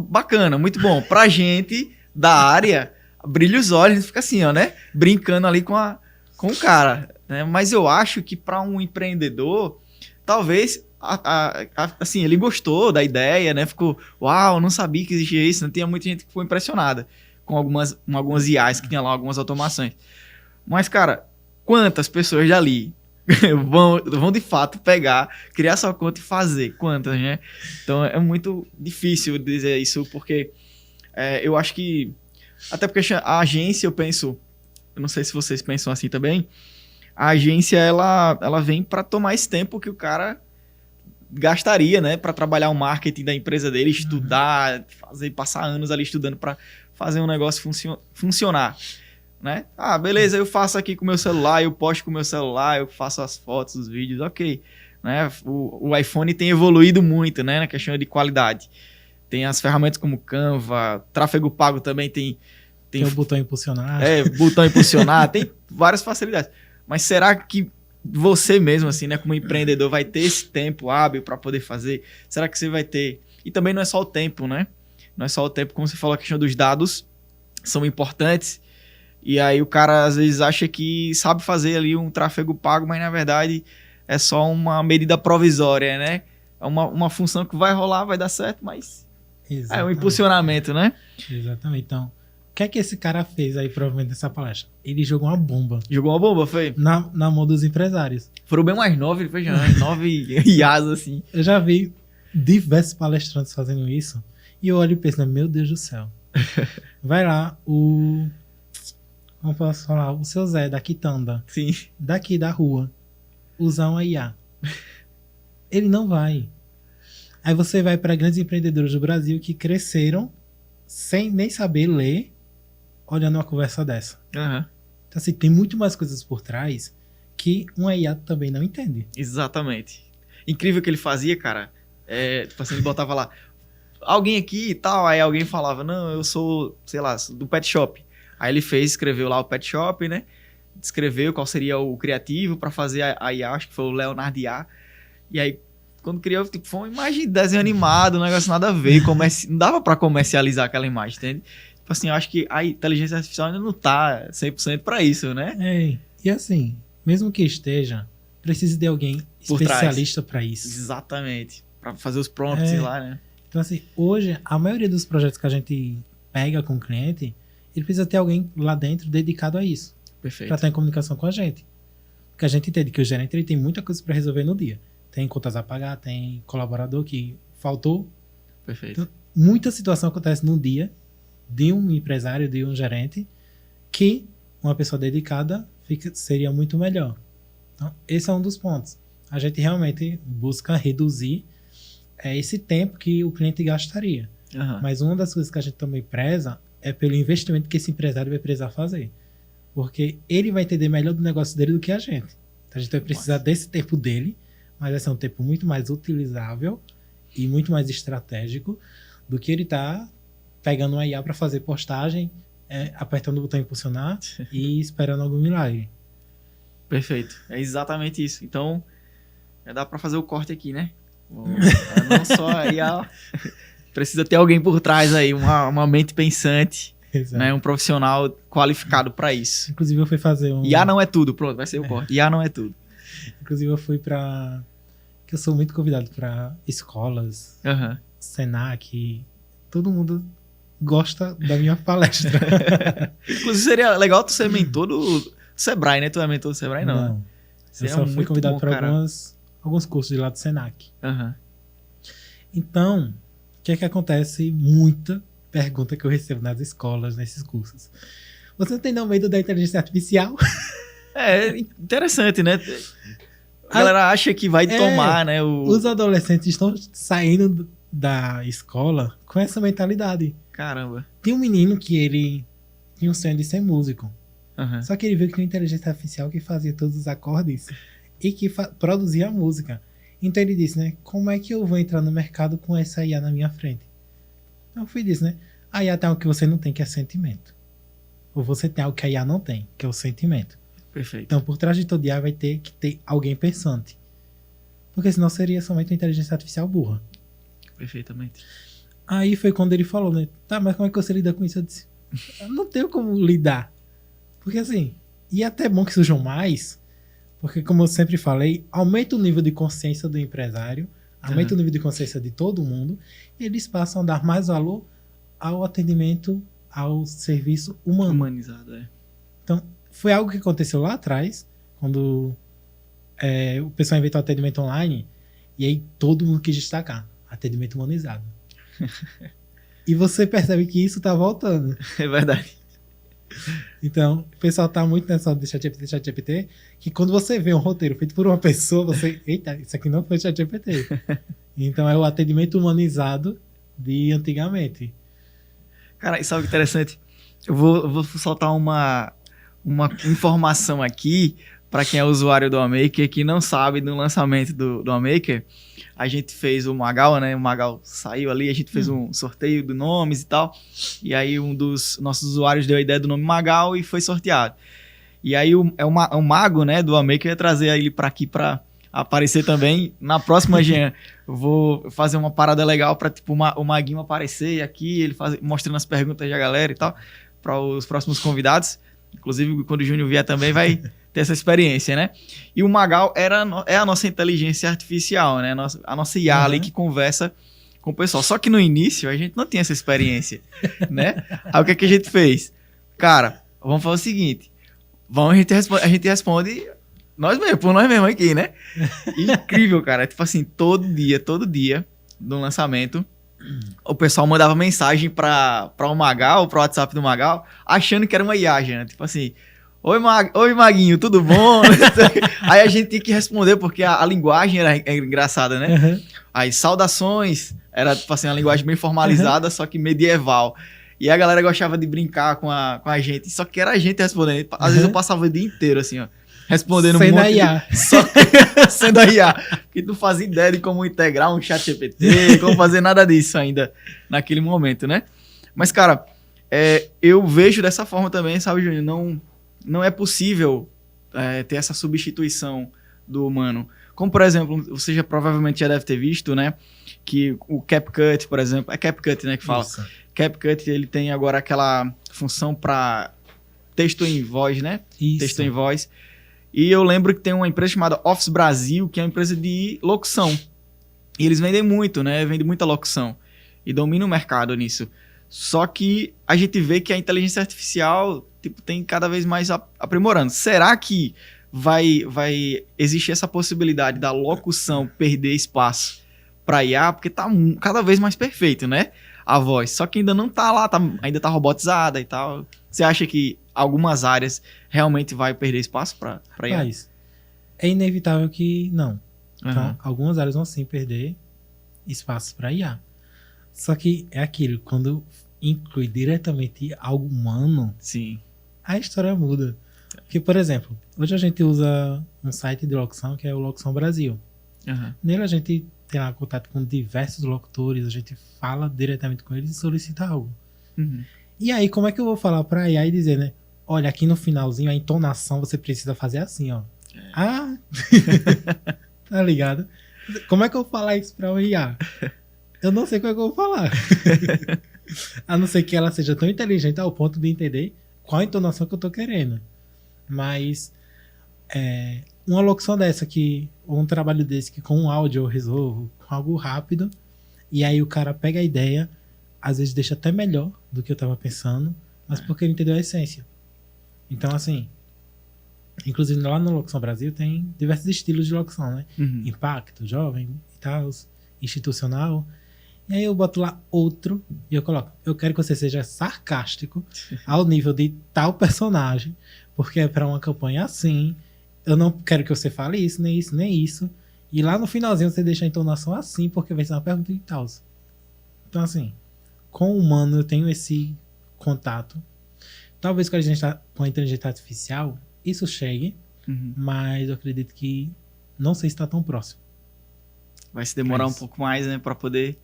Bacana, muito bom. Pra gente da área, brilha os olhos, a gente fica assim, ó, né? Brincando ali com o cara. Né? Mas eu acho que para um empreendedor, talvez, assim, ele gostou da ideia, né? Ficou, uau, não sabia que existia isso. Não tinha muita gente que ficou impressionada com algumas IAs que tinha lá, algumas automações. Mas, cara... Quantas pessoas dali vão de fato pegar, criar sua conta e fazer? Quantas, né? Então é muito difícil dizer isso, porque eu acho que... Até porque a agência, eu penso... Eu não sei se vocês pensam assim também. A agência, ela vem para tomar esse tempo que o cara gastaria, né? Para trabalhar o marketing da empresa dele, estudar, passar anos ali estudando para fazer um negócio funcionar. Né? Ah, beleza, eu faço aqui com o meu celular, eu posto com o meu celular, eu faço as fotos, os vídeos, ok. Né? O iPhone tem evoluído muito, né, na questão de qualidade. Tem as ferramentas como Canva, tráfego pago também tem o botão impulsionar. Botão impulsionar, tem várias facilidades. Mas será que você mesmo, assim, né, como empreendedor, vai ter esse tempo hábil para poder fazer? Será que você vai ter? E também não é só o tempo, né? Não é só o tempo, como você falou, a questão dos dados são importantes. E aí o cara às vezes acha que sabe fazer ali um tráfego pago, mas na verdade é só uma medida provisória, né? É uma função que vai rolar, vai dar certo, mas é um impulsionamento, né? Exatamente. Então, o que é que esse cara fez aí provavelmente nessa palestra? Ele jogou uma bomba. Jogou uma bomba, foi? Na mão dos empresários. Foram bem mais 9, foi já, 9 IAs assim. Eu já vi diversos palestrantes fazendo isso e eu olho e penso, meu Deus do céu. Vai lá, como posso falar? O seu Zé, da Quitanda. Sim. Daqui da rua. Usar uma IA. Ele não vai. Aí você vai para grandes empreendedores do Brasil que cresceram sem nem saber ler, olhando uma conversa dessa. Uhum. Então, assim, tem muito mais coisas por trás que uma IA também não entende. Exatamente. Incrível o que ele fazia, cara. Tipo assim, ele botava lá, alguém aqui e tal, aí alguém falava, não, eu sou, sei lá, do pet shop. Aí ele escreveu lá o pet shop, né? Descreveu qual seria o criativo para fazer a IA, acho que foi o Leonardo IA. E aí, quando criou, tipo, foi uma imagem de desenho animado, um negócio nada a ver. Não dava para comercializar aquela imagem, entende? Tipo tipo assim, eu acho que a inteligência artificial ainda não tá 100% para isso, né? E assim, mesmo que esteja, precisa de alguém Por especialista para isso. Exatamente. Para fazer os prompts lá, né? Então assim, hoje, a maioria dos projetos que a gente pega com o cliente, ele precisa ter alguém lá dentro dedicado a isso. Perfeito. Para estar em comunicação com a gente. Porque a gente entende que o gerente ele tem muita coisa para resolver no dia. Tem contas a pagar, tem colaborador que faltou. Perfeito. Então, muita situação acontece no dia de um empresário, de um gerente, que uma pessoa dedicada seria muito melhor. Então, esse é um dos pontos. A gente realmente busca reduzir esse tempo que o cliente gastaria. Mas uma das coisas que a gente também preza é pelo investimento que esse empresário vai precisar fazer. Porque ele vai entender melhor do negócio dele do que a gente. Então, a gente vai precisar desse tempo dele, mas vai ser um tempo muito mais utilizável e muito mais estratégico do que ele tá pegando uma IA para fazer postagem, apertando o botão impulsionar e esperando algum milagre. Perfeito. É exatamente isso. Então, já dá para fazer o corte aqui, né? Não só a IA. Precisa ter alguém por trás aí, uma mente pensante, né? Um profissional qualificado para isso. Inclusive, eu fui fazer IA não é tudo. Pronto, vai ser o corte. IA não é tudo. Inclusive, eu fui para... que eu sou muito convidado para escolas, Senac, todo mundo gosta da minha palestra. Inclusive, seria legal tu ser mentor do Sebrae, né? Tu é mentor do Sebrae, não? Não. Eu só fui convidado para alguns cursos de lá do Senac. Então, o que é que acontece? Muita pergunta que eu recebo nas escolas, nesses cursos. Você não tem não medo da inteligência artificial? É interessante, né? A galera acha que vai tomar, né? Os adolescentes estão saindo da escola com essa mentalidade. Caramba. Tem um menino que ele tinha um sonho de ser músico. Só que ele viu que tinha uma inteligência artificial que fazia todos os acordes e que produzia a música. Então ele disse, né? Como é que eu vou entrar no mercado com essa IA na minha frente? Então eu fui disso, né? A IA tem algo que você não tem, que é sentimento. Ou você tem algo que a IA não tem, que é o sentimento. Perfeito. Então por trás de todo IA vai ter que ter alguém pensante. Porque senão seria somente uma inteligência artificial burra. Perfeitamente. Aí foi quando ele falou, né? Tá, mas como é que você lida com isso? Eu disse, eu não tenho como lidar. Porque assim, e é até bom que surjam mais, porque como eu sempre falei, aumenta o nível de consciência do empresário, aumenta o nível de consciência de todo mundo, e eles passam a dar mais valor ao atendimento, ao serviço humano. Humanizado, Então, foi algo que aconteceu lá atrás, quando o pessoal inventou o atendimento online, e aí todo mundo quis destacar, atendimento humanizado. E você percebe que isso tá voltando. É verdade. Então, o pessoal tá muito nessa de ChatGPT, que quando você vê um roteiro feito por uma pessoa, você... Eita, isso aqui não foi ChatGPT. Então, é o atendimento humanizado de antigamente. Cara, e sabe o que é interessante? Eu vou soltar uma informação aqui para quem é usuário do Amaker, que não sabe do lançamento do Amaker. A gente fez o Magal, né? O Magal saiu ali, a gente fez um sorteio de nomes e tal. E aí um dos nossos usuários deu a ideia do nome Magal e foi sorteado. E aí o Mago, né, do Amaker, ia trazer ele para aqui para aparecer também. Na próxima, Jean, eu vou fazer uma parada legal para tipo, o Maguinho aparecer aqui, ele mostrando as perguntas da galera e tal, para os próximos convidados. Inclusive, quando o Júnior vier também, vai ter essa experiência, né? E o Magal é a nossa inteligência artificial, né? A nossa IA ali que conversa com o pessoal. Só que no início, a gente não tinha essa experiência, né? Aí o que é que a gente fez? Cara, vamos fazer o seguinte. A gente responde nós mesmos, por nós mesmos aqui, né? Incrível, cara. Tipo assim, todo dia, do lançamento, o pessoal mandava mensagem para o Magal, para o WhatsApp do Magal, achando que era uma IA, né? Tipo assim, oi Maguinho, tudo bom? Aí a gente tinha que responder, porque a linguagem era engraçada, né? Aí, saudações, era tipo assim, uma linguagem bem formalizada, só que medieval. E a galera gostava de brincar com a gente, só que era a gente respondendo. Às vezes eu passava o dia inteiro assim, ó, respondendo sendo a IA. Sendo a IA. Porque não fazia ideia de como integrar um chat GPT, como fazer nada disso ainda naquele momento, né? Mas, cara, eu vejo dessa forma também, sabe, Júnior? Não é possível ter essa substituição do humano. Como, por exemplo, você já provavelmente já deve ter visto, né? Que o CapCut, por exemplo, é CapCut, né, que fala. Isso. CapCut, ele tem agora aquela função para texto em voz, né? Isso. Texto em voz. E eu lembro que tem uma empresa chamada Office Brasil, que é uma empresa de locução. E eles vendem muito, né? Vendem muita locução. E dominam o mercado nisso. Só que a gente vê que a inteligência artificial tipo, tem cada vez mais aprimorando. Será que vai existir essa possibilidade da locução perder espaço para IA? Porque tá cada vez mais perfeito, né? A voz. Só que ainda não tá lá, ainda tá robotizada e tal. Você acha que algumas áreas realmente vai perder espaço para IA? Mas é inevitável que não. Então, Uhum. algumas áreas vão sim perder espaço para IA. Só que é aquilo, quando inclui diretamente algo humano, Sim. a história muda. Porque, por exemplo, hoje a gente usa um site de locução que é o Locução Brasil. Uhum. Nele a gente tem lá contato com diversos locutores, a gente fala diretamente com eles e solicita algo. Uhum. E aí, como é que eu vou falar pra IA e dizer, né? Olha, aqui no finalzinho, a entonação você precisa fazer assim, ó. Ah! Tá ligado? Como é que eu vou falar isso pra o IA? Eu não sei como é que eu vou falar. A não ser que ela seja tão inteligente ao ponto de entender qual a entonação que eu tô querendo. Mas uma locução dessa ou um trabalho desse que com um áudio eu resolvo, com algo rápido, e aí o cara pega a ideia, às vezes deixa até melhor do que eu tava pensando, mas porque ele entendeu a essência. Então, assim, inclusive lá no Locução Brasil tem diversos estilos de locução, né? Uhum. Impacto, jovem e tal, institucional. E aí eu boto lá outro e eu coloco, eu quero que você seja sarcástico ao nível de tal personagem, porque é para uma campanha assim, eu não quero que você fale isso, nem isso, nem isso. E lá no finalzinho você deixa a entonação assim, porque vai ser uma pergunta e tal. Então assim, com o humano eu tenho esse contato. Talvez com a inteligência artificial isso chegue, Uhum. mas eu acredito que não sei se está tão próximo. Vai se demorar É um isso. pouco mais, né? Pra poder...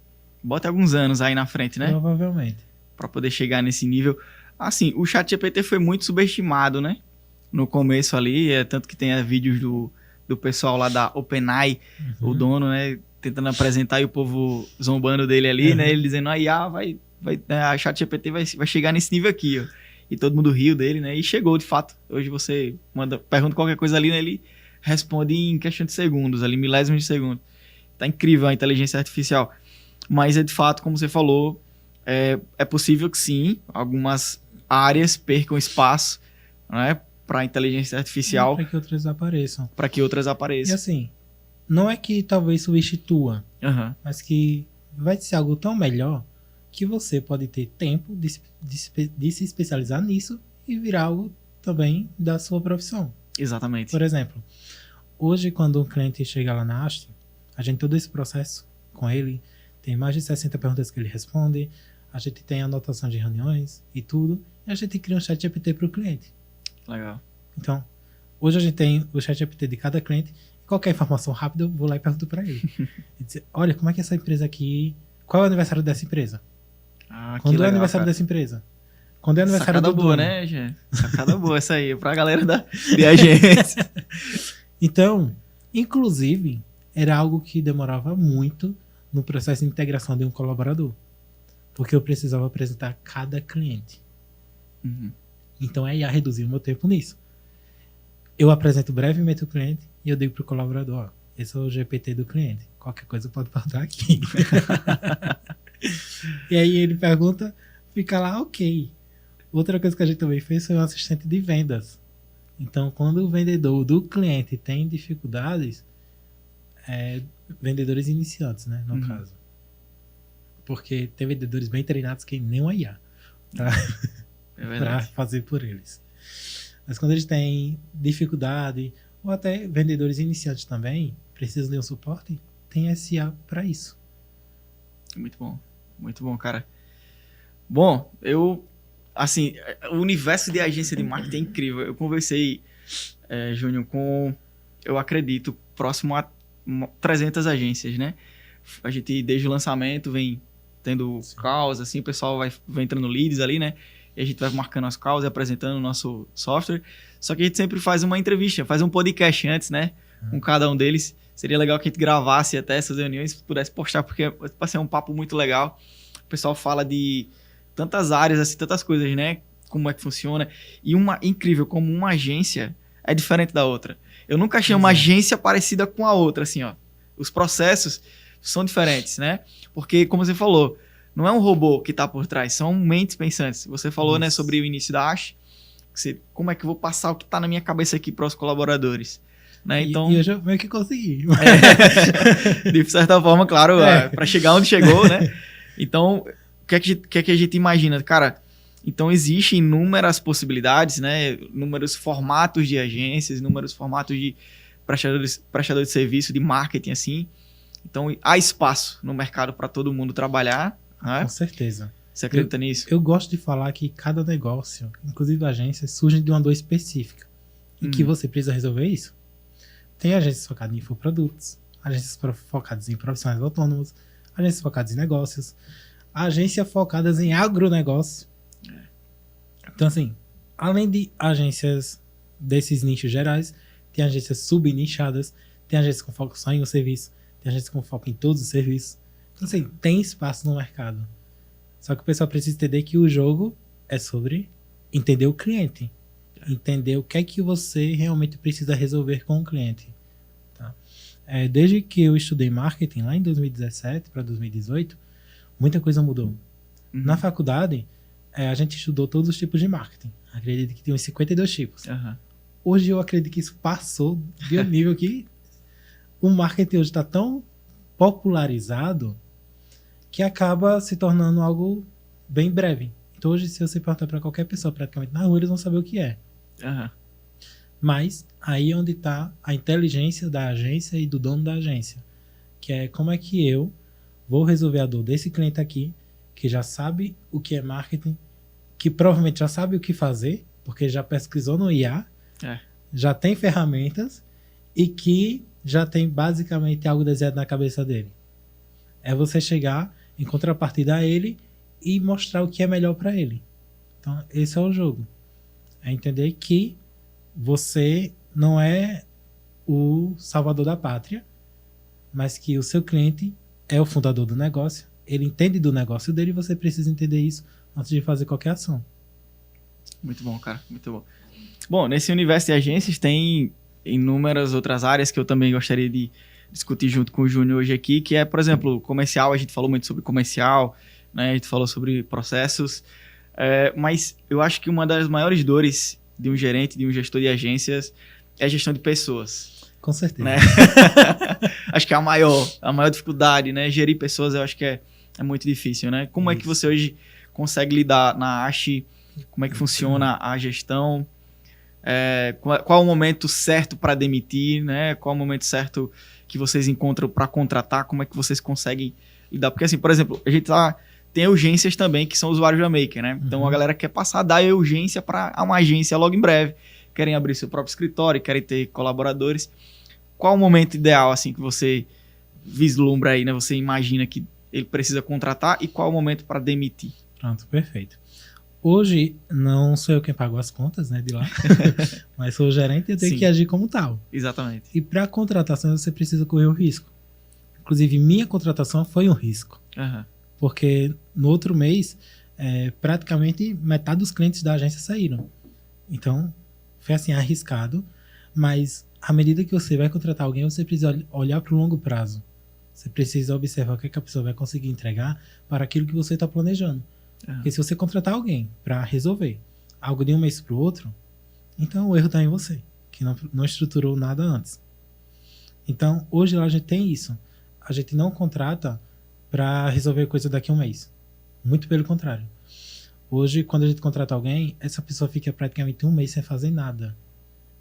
Bota alguns anos aí na frente, né? Provavelmente. Pra poder chegar nesse nível. Assim, o ChatGPT foi muito subestimado, né? No começo ali, tanto que tem vídeos do pessoal lá da OpenAI, o dono, né? Tentando apresentar e o povo zombando dele ali, né? Ele dizendo, a IA a ChatGPT vai chegar nesse nível aqui, ó. E todo mundo riu dele, né? E chegou, de fato. Hoje você pergunta qualquer coisa ali, né? Ele responde em questão de segundos, ali, milésimos de segundo. Tá incrível a inteligência artificial. Mas é de fato, como você falou, é possível que sim, algumas áreas percam espaço, né, para a inteligência artificial, Para que outras apareçam. para que outras E apareçam. assim, não é que talvez substitua, Uhum. mas que vai ser algo tão melhor que você pode ter tempo de se especializar nisso e virar algo também da sua profissão. Exatamente. Por exemplo, hoje quando um cliente chega lá na Haste, a gente todo esse processo com ele, tem mais de 60 perguntas que ele responde, a gente tem anotação de reuniões e tudo, e a gente cria um chat GPT para o cliente. Legal. Então, hoje a gente tem o chat GPT de cada cliente, qualquer informação rápida eu vou lá e pergunto para ele. E dizer, olha, como é que essa empresa aqui, qual é o aniversário dessa empresa? Ah, Quando que é o legal, aniversário cara. dessa empresa? Quando é o aniversário Sacada do boa, dono? né, Gê? Sacada boa essa aí, pra galera de agência. Então, inclusive, era algo que demorava muito no processo de integração de um colaborador. Porque eu precisava apresentar cada cliente. Uhum. Então a IA reduziu o meu tempo nisso. Eu apresento brevemente o cliente e eu digo para o colaborador, ó, esse é o GPT do cliente. Qualquer coisa pode perguntar aqui. E aí ele pergunta, fica lá, ok. Outra coisa que a gente também fez foi um assistente de vendas. Então, quando o vendedor do cliente tem dificuldades, vendedores iniciantes, né, no caso. Porque tem vendedores bem treinados que nem uma IA É para verdade. fazer por eles. Mas quando eles têm dificuldade, ou até vendedores iniciantes também, precisam de um suporte, tem SA para isso. Muito bom, cara. Bom, assim, o universo de agência de marketing é incrível. Eu conversei, Júnior, eu acredito, próximo a 300 agências, né? A gente, desde o lançamento, vem tendo calls, assim, o pessoal vai entrando leads ali, né? E a gente vai marcando as calls e apresentando o nosso software. Só que a gente sempre faz uma entrevista, faz um podcast antes, né? com cada um deles. Seria legal que a gente gravasse até essas reuniões, pudesse postar, porque vai ser um papo muito legal. O pessoal fala de tantas áreas, assim, tantas coisas, né? Como é que funciona. E incrível, como uma agência é diferente da outra. Eu nunca achei uma agência parecida com a outra, assim, ó. Os processos são diferentes, né? Porque, como você falou, não é um robô que está por trás, são mentes pensantes. Você falou, né, sobre o início da Ash. Como é que eu vou passar o que está na minha cabeça aqui para os colaboradores? Né? Então, e eu já meio que consegui. De certa forma, claro, para chegar onde chegou, né? Então, o que é que a gente imagina? Cara, então existem inúmeras possibilidades, né? Inúmeros formatos de agências, inúmeros formatos de prestadores de serviço, de marketing, assim. Então, há espaço no mercado para todo mundo trabalhar. Né? Com certeza. Você acredita nisso? Eu gosto de falar que cada negócio, inclusive agências, surge de uma dor específica. E que você precisa resolver isso. Tem agências focadas em infoprodutos, agências focadas em profissionais autônomos, agências focadas em negócios, agências focadas em agronegócio. Então, assim, além de agências desses nichos gerais, tem agências subnichadas, tem agências com foco só em um serviço, tem agências com foco em todos os serviços. Então, assim, tem espaço no mercado. Só que o pessoal precisa entender que o jogo é sobre entender o cliente. Entender o que é que você realmente precisa resolver com o cliente. Tá? Desde que eu estudei marketing, lá em 2017 para 2018, muita coisa mudou. Na faculdade, a gente estudou todos os tipos de marketing. Acredito que tem uns 52 tipos. Hoje eu acredito que isso passou de um nível que o marketing hoje está tão popularizado que acaba se tornando algo bem breve. Então hoje, se você perguntar para qualquer pessoa praticamente na rua, eles vão saber o que é. Mas aí é onde está a inteligência da agência e do dono da agência. Que é como é que eu vou resolver a dor desse cliente aqui, que já sabe o que é marketing, que provavelmente já sabe o que fazer, porque já pesquisou no IA, já tem ferramentas e que já tem basicamente algo desenhado na cabeça dele. É você chegar em contrapartida a ele e mostrar o que é melhor para ele. Então, esse é o jogo. É entender que você não é o salvador da pátria, mas que o seu cliente é o fundador do negócio, ele entende do negócio dele e você precisa entender isso antes de fazer qualquer ação. Muito bom, cara. Muito bom. Bom, nesse universo de agências tem inúmeras outras áreas que eu também gostaria de discutir junto com o Júnior hoje aqui, que é, por exemplo, comercial. A gente falou muito sobre comercial, né? A gente falou sobre processos, mas eu acho que uma das maiores dores de um gerente, de um gestor de agências, é a gestão de pessoas. Com certeza. Né? Acho que é a maior dificuldade, né? Gerir pessoas eu acho que é muito difícil, né? Como é que você hoje consegue lidar na Ash? Como é que funciona a gestão? Qual é o momento certo para demitir, né? Qual é o momento certo que vocês encontram para contratar? Como é que vocês conseguem lidar? Porque, assim, por exemplo, a gente tem urgências também, que são usuários da Maker, né? Então, a galera quer passar da urgência para uma agência logo em breve. Querem abrir seu próprio escritório, querem ter colaboradores. Qual o momento ideal, assim, que você vislumbra aí, né? Você imagina que ele precisa contratar e qual o momento para demitir? Pronto, perfeito. Hoje, não sou eu quem pago as contas, né, de lá, mas sou o gerente e eu tenho que agir como tal. Exatamente. E para contratação, você precisa correr o risco. Inclusive, minha contratação foi um risco. Porque no outro mês, praticamente metade dos clientes da agência saíram. Então, foi assim, arriscado. Mas, à medida que você vai contratar alguém, você precisa olhar para o longo prazo. Você precisa observar o que a pessoa vai conseguir entregar para aquilo que você está planejando. Porque se você contratar alguém para resolver algo de um mês para o outro, então o erro está em você, que não estruturou nada antes. Então, hoje lá a gente tem isso. A gente não contrata para resolver coisa daqui a um mês. Muito pelo contrário. Hoje, quando a gente contrata alguém, essa pessoa fica praticamente um mês sem fazer nada,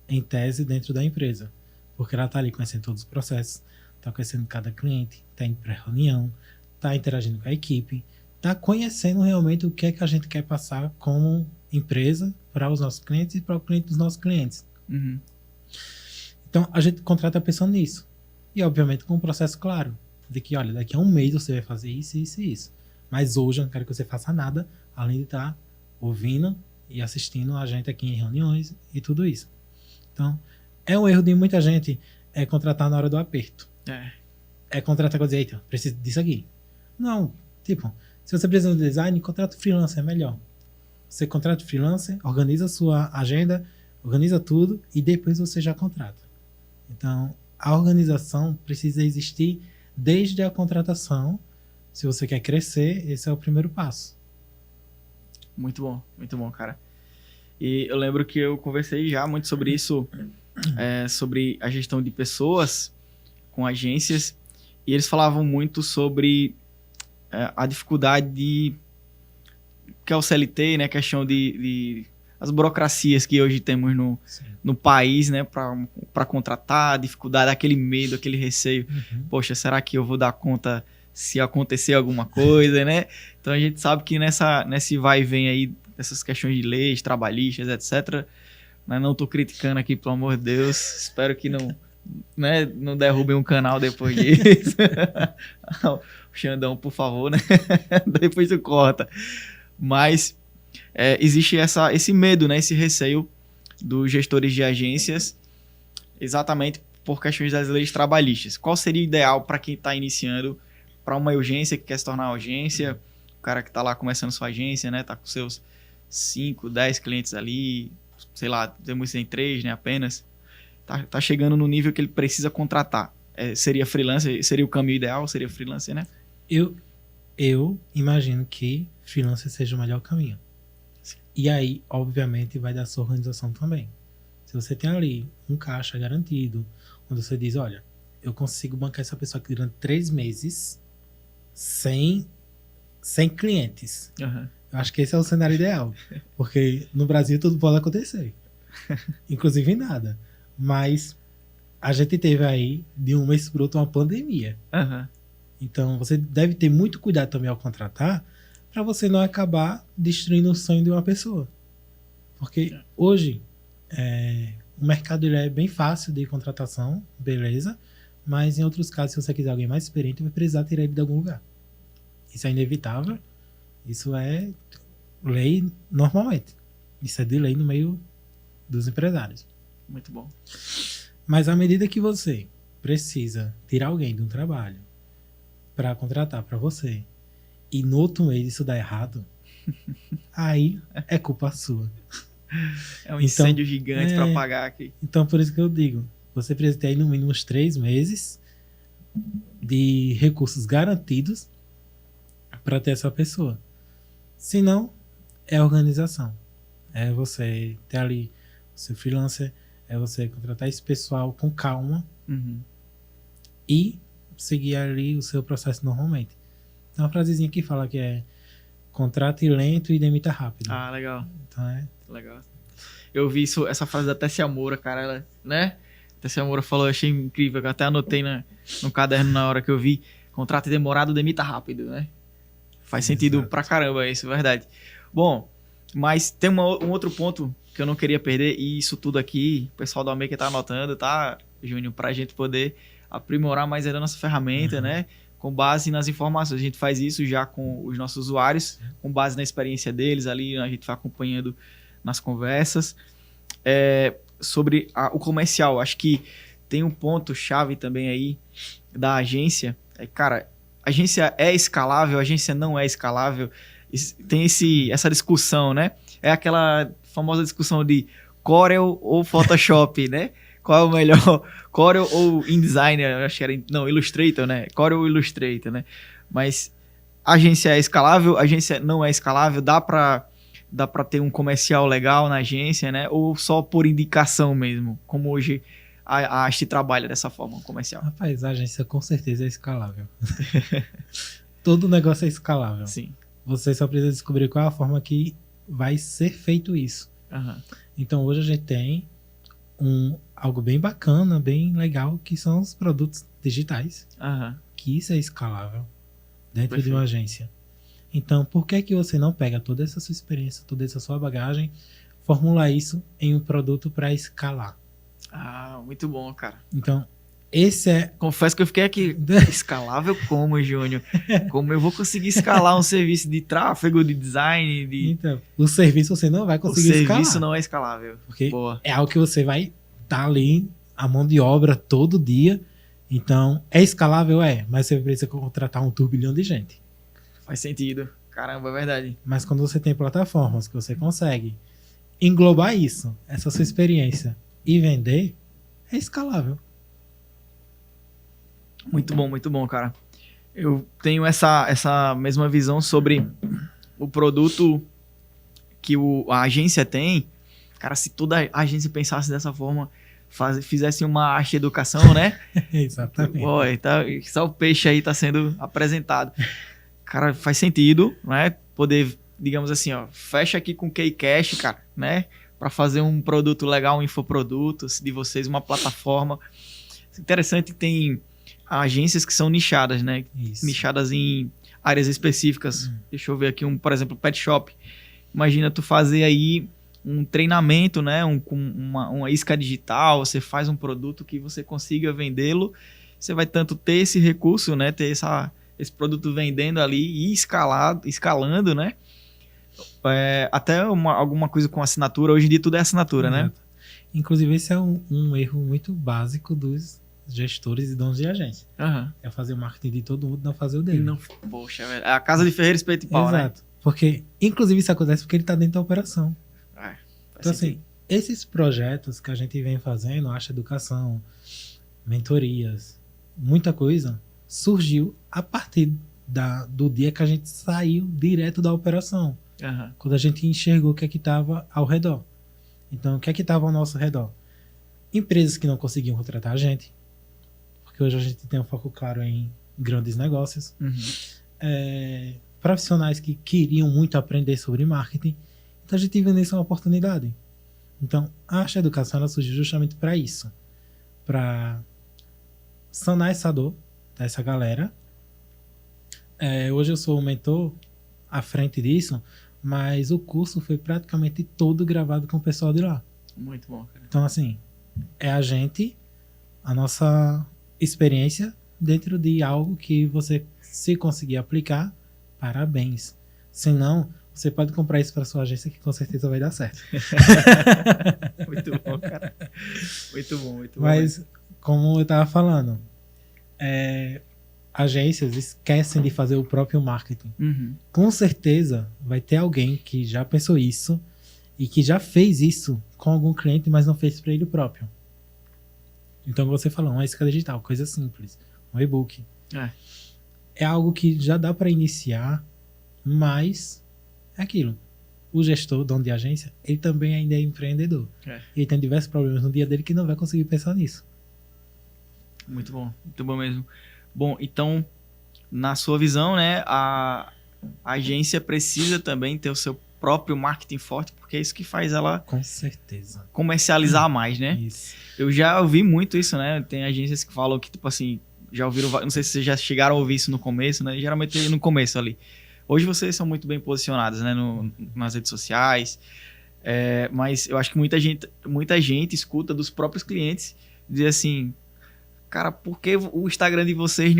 em tese, dentro da empresa. Porque ela está ali conhecendo todos os processos, está conhecendo cada cliente, está indo para reunião, está interagindo com a equipe, está conhecendo realmente o que é que a gente quer passar como empresa para os nossos clientes e para o cliente dos nossos clientes. Então, a gente contrata pensando nisso. E, obviamente, com um processo claro. De que, olha, daqui a um mês você vai fazer isso, isso e isso. Mas hoje eu não quero que você faça nada, além de estar ouvindo e assistindo a gente aqui em reuniões e tudo isso. Então, é um erro de muita gente é contratar na hora do aperto. É. É contratar quando dizer, eita, preciso disso aqui. Não, tipo, se você precisa de design, contrata o freelancer, é melhor. Você contrata o freelancer, organiza a sua agenda, organiza tudo e depois você já contrata. Então, a organização precisa existir desde a contratação. Se você quer crescer, esse é o primeiro passo. Muito bom, cara. E eu lembro que eu conversei já muito sobre isso, sobre a gestão de pessoas com agências, e eles falavam muito sobre a dificuldade que é o CLT, né, questão de as burocracias que hoje temos no país, né, para contratar, a dificuldade, aquele medo, aquele receio. Poxa, será que eu vou dar conta se acontecer alguma coisa, né? Então a gente sabe que nesse vai e vem aí, essas questões de leis, trabalhistas, etc. Mas não tô criticando aqui, pelo amor de Deus. Espero que não derrubem um canal depois disso. O Xandão, por favor, né? Depois tu corta. Mas existe esse medo, né? Esse receio dos gestores de agências, exatamente por questões das leis trabalhistas. Qual seria o ideal para quem está iniciando, para uma agência que quer se tornar uma agência, o cara que está lá começando sua agência, né? Tá com seus 5, 10 clientes ali, sei lá, temos em 3, né? Apenas. Tá chegando no nível que ele precisa contratar. Seria freelancer? Seria o caminho ideal? Seria freelancer, né? Eu imagino que freelancer seja o melhor caminho. Sim. E aí, obviamente, vai dar sua organização também. Se você tem ali um caixa garantido, onde você diz, olha, eu consigo bancar essa pessoa aqui durante 3 meses sem clientes. Uhum. Eu acho que esse é o cenário ideal. Porque no Brasil tudo pode acontecer. Inclusive nada. Mas a gente teve aí, de um mês para outro, uma pandemia. Uhum. Então você deve ter muito cuidado também ao contratar, para você não acabar destruindo o sonho de uma pessoa. Porque hoje o mercado ele é bem fácil de contratação, beleza, mas em outros casos, se você quiser alguém mais experiente, vai precisar tirar ele de algum lugar. Isso é inevitável. Isso é lei normalmente. Isso é de lei no meio dos empresários. Muito bom. Mas à medida que você precisa tirar alguém de um trabalho para contratar para você e no outro mês isso dá errado, aí é culpa sua. É um incêndio gigante para pagar aqui. Então, por isso que eu digo, você precisa ter aí no mínimo uns 3 meses de recursos garantidos para ter essa pessoa. Se não, é organização. É você ter ali o seu freelancer, é você contratar esse pessoal com calma e seguir ali o seu processo normalmente. Tem uma frasezinha que fala que é contrate lento e demita rápido. Ah, legal. Então legal. Eu vi essa frase da Tessia Moura, cara, ela, né? Tessia Moura falou, eu achei incrível, eu até anotei no caderno na hora que eu vi, contrato demorado, demita rápido, né? Faz sentido pra caramba isso, verdade. Bom, mas tem um outro ponto que eu não queria perder, e isso tudo aqui, o pessoal do Almaker tá anotando, tá, Júnior? Pra gente poder aprimorar mais ainda a nossa ferramenta, né? Com base nas informações. A gente faz isso já com os nossos usuários, com base na experiência deles ali, a gente vai acompanhando nas conversas. Sobre o comercial, acho que tem um ponto-chave também aí da agência. Cara, a agência é escalável, a agência não é escalável. Tem essa discussão, né? É aquela famosa discussão de Corel ou Photoshop, né? Qual é o melhor? Corel ou InDesign? Eu acho que era... Não, Illustrator, né? Corel ou Illustrator, né? Mas a agência é escalável, a agência não é escalável, dá pra ter um comercial legal na agência, né? Ou só por indicação mesmo, como hoje a Asti trabalha dessa forma, comercial? Rapaz, a agência com certeza é escalável. Todo negócio é escalável. Sim. Você só precisa descobrir qual é a forma que vai ser feito isso. Então hoje a gente tem algo bem bacana, bem legal, que são os produtos digitais. Que isso é escalável dentro de uma agência. Então, por que você não pega toda essa sua experiência, toda essa sua bagagem, formula isso em um produto para escalar? Ah, muito bom, cara. Então, esse é... Confesso que eu fiquei aqui, escalável como, Júnior? Como eu vou conseguir escalar um serviço de tráfego, de design, Então, o serviço você não vai conseguir escalar. O serviço não é escalável. Porque é algo que você vai estar ali a mão de obra todo dia. Então, é escalável? É, mas você precisa contratar um turbilhão de gente. Faz sentido. Caramba, é verdade. Mas quando você tem plataformas que você consegue englobar isso, essa sua experiência, e vender, é escalável. Muito bom, cara. Eu tenho essa mesma visão sobre o produto que a agência tem. Cara, se toda a agência pensasse dessa forma, fizesse uma arte de educação, né? Exatamente. Oi, tá, só o peixe aí tá sendo apresentado. Cara, faz sentido, né? Poder, digamos assim, ó, fecha aqui com o Kcash, cara, né? Para fazer um produto legal, um infoproduto de vocês, uma plataforma. Interessante, tem agências que são nichadas, né? Isso. Nichadas em áreas específicas. Deixa eu ver aqui, por exemplo, pet shop. Imagina tu fazer aí um treinamento, né? Com uma isca digital, você faz um produto que você consiga vendê-lo, você vai tanto ter esse recurso, né? Ter esse produto vendendo ali e escalando, né? Até alguma coisa com assinatura. Hoje em dia tudo é assinatura, Exato. né? Inclusive, esse é um erro muito básico dos gestores e donos de agência. Uhum. É fazer o marketing de todo mundo, não fazer o dele. Não, poxa, velho. É a casa de ferreiro, espeto e pau, Exato. Porque, inclusive, isso acontece porque ele está dentro da operação. né? Então, assim, esses projetos que a gente vem fazendo, Acha Educação, mentorias, muita coisa, surgiu a partir do dia que a gente saiu direto da operação. Uhum. Quando a gente enxergou o que é que estava ao redor. Então, o que é que estava ao nosso redor? Empresas que não conseguiam contratar a gente, porque hoje a gente tem um foco claro em grandes negócios. Uhum. Profissionais que queriam muito aprender sobre marketing. Então, a gente viu nisso uma oportunidade. Então, a Acha Educação ela surgiu justamente para isso. Para sanar essa dor dessa galera. Hoje eu sou o mentor à frente disso, mas o curso foi praticamente todo gravado com o pessoal de lá. Muito bom, cara. Então, assim, é a nossa experiência dentro de algo que você, se conseguir aplicar, parabéns. Se não, você pode comprar isso para sua agência que com certeza vai dar certo. Muito bom, cara. Muito bom. Mas, como eu estava falando, agências esquecem de fazer o próprio marketing. Uhum. Com certeza vai ter alguém que já pensou isso e que já fez isso com algum cliente, mas não fez para ele próprio. Então, você falou, uma isca digital, coisa simples, um e-book. É algo que já dá para iniciar, mas é aquilo. O gestor, dono de agência, ele também ainda é empreendedor. Ele tem diversos problemas no dia dele que não vai conseguir pensar nisso. Muito bom mesmo. Bom, então, na sua visão, né, a agência precisa também ter o seu próprio marketing forte, porque é isso que faz ela, com certeza, comercializar mais, né? Isso. Eu já ouvi muito isso, né? Tem agências que falam que, tipo assim, já ouviram, não sei se vocês já chegaram a ouvir isso no começo, né? Geralmente no começo ali. Hoje vocês são muito bem posicionados, né? Nas redes sociais, mas eu acho que muita gente escuta dos próprios clientes dizer assim, cara, por que o Instagram de vocês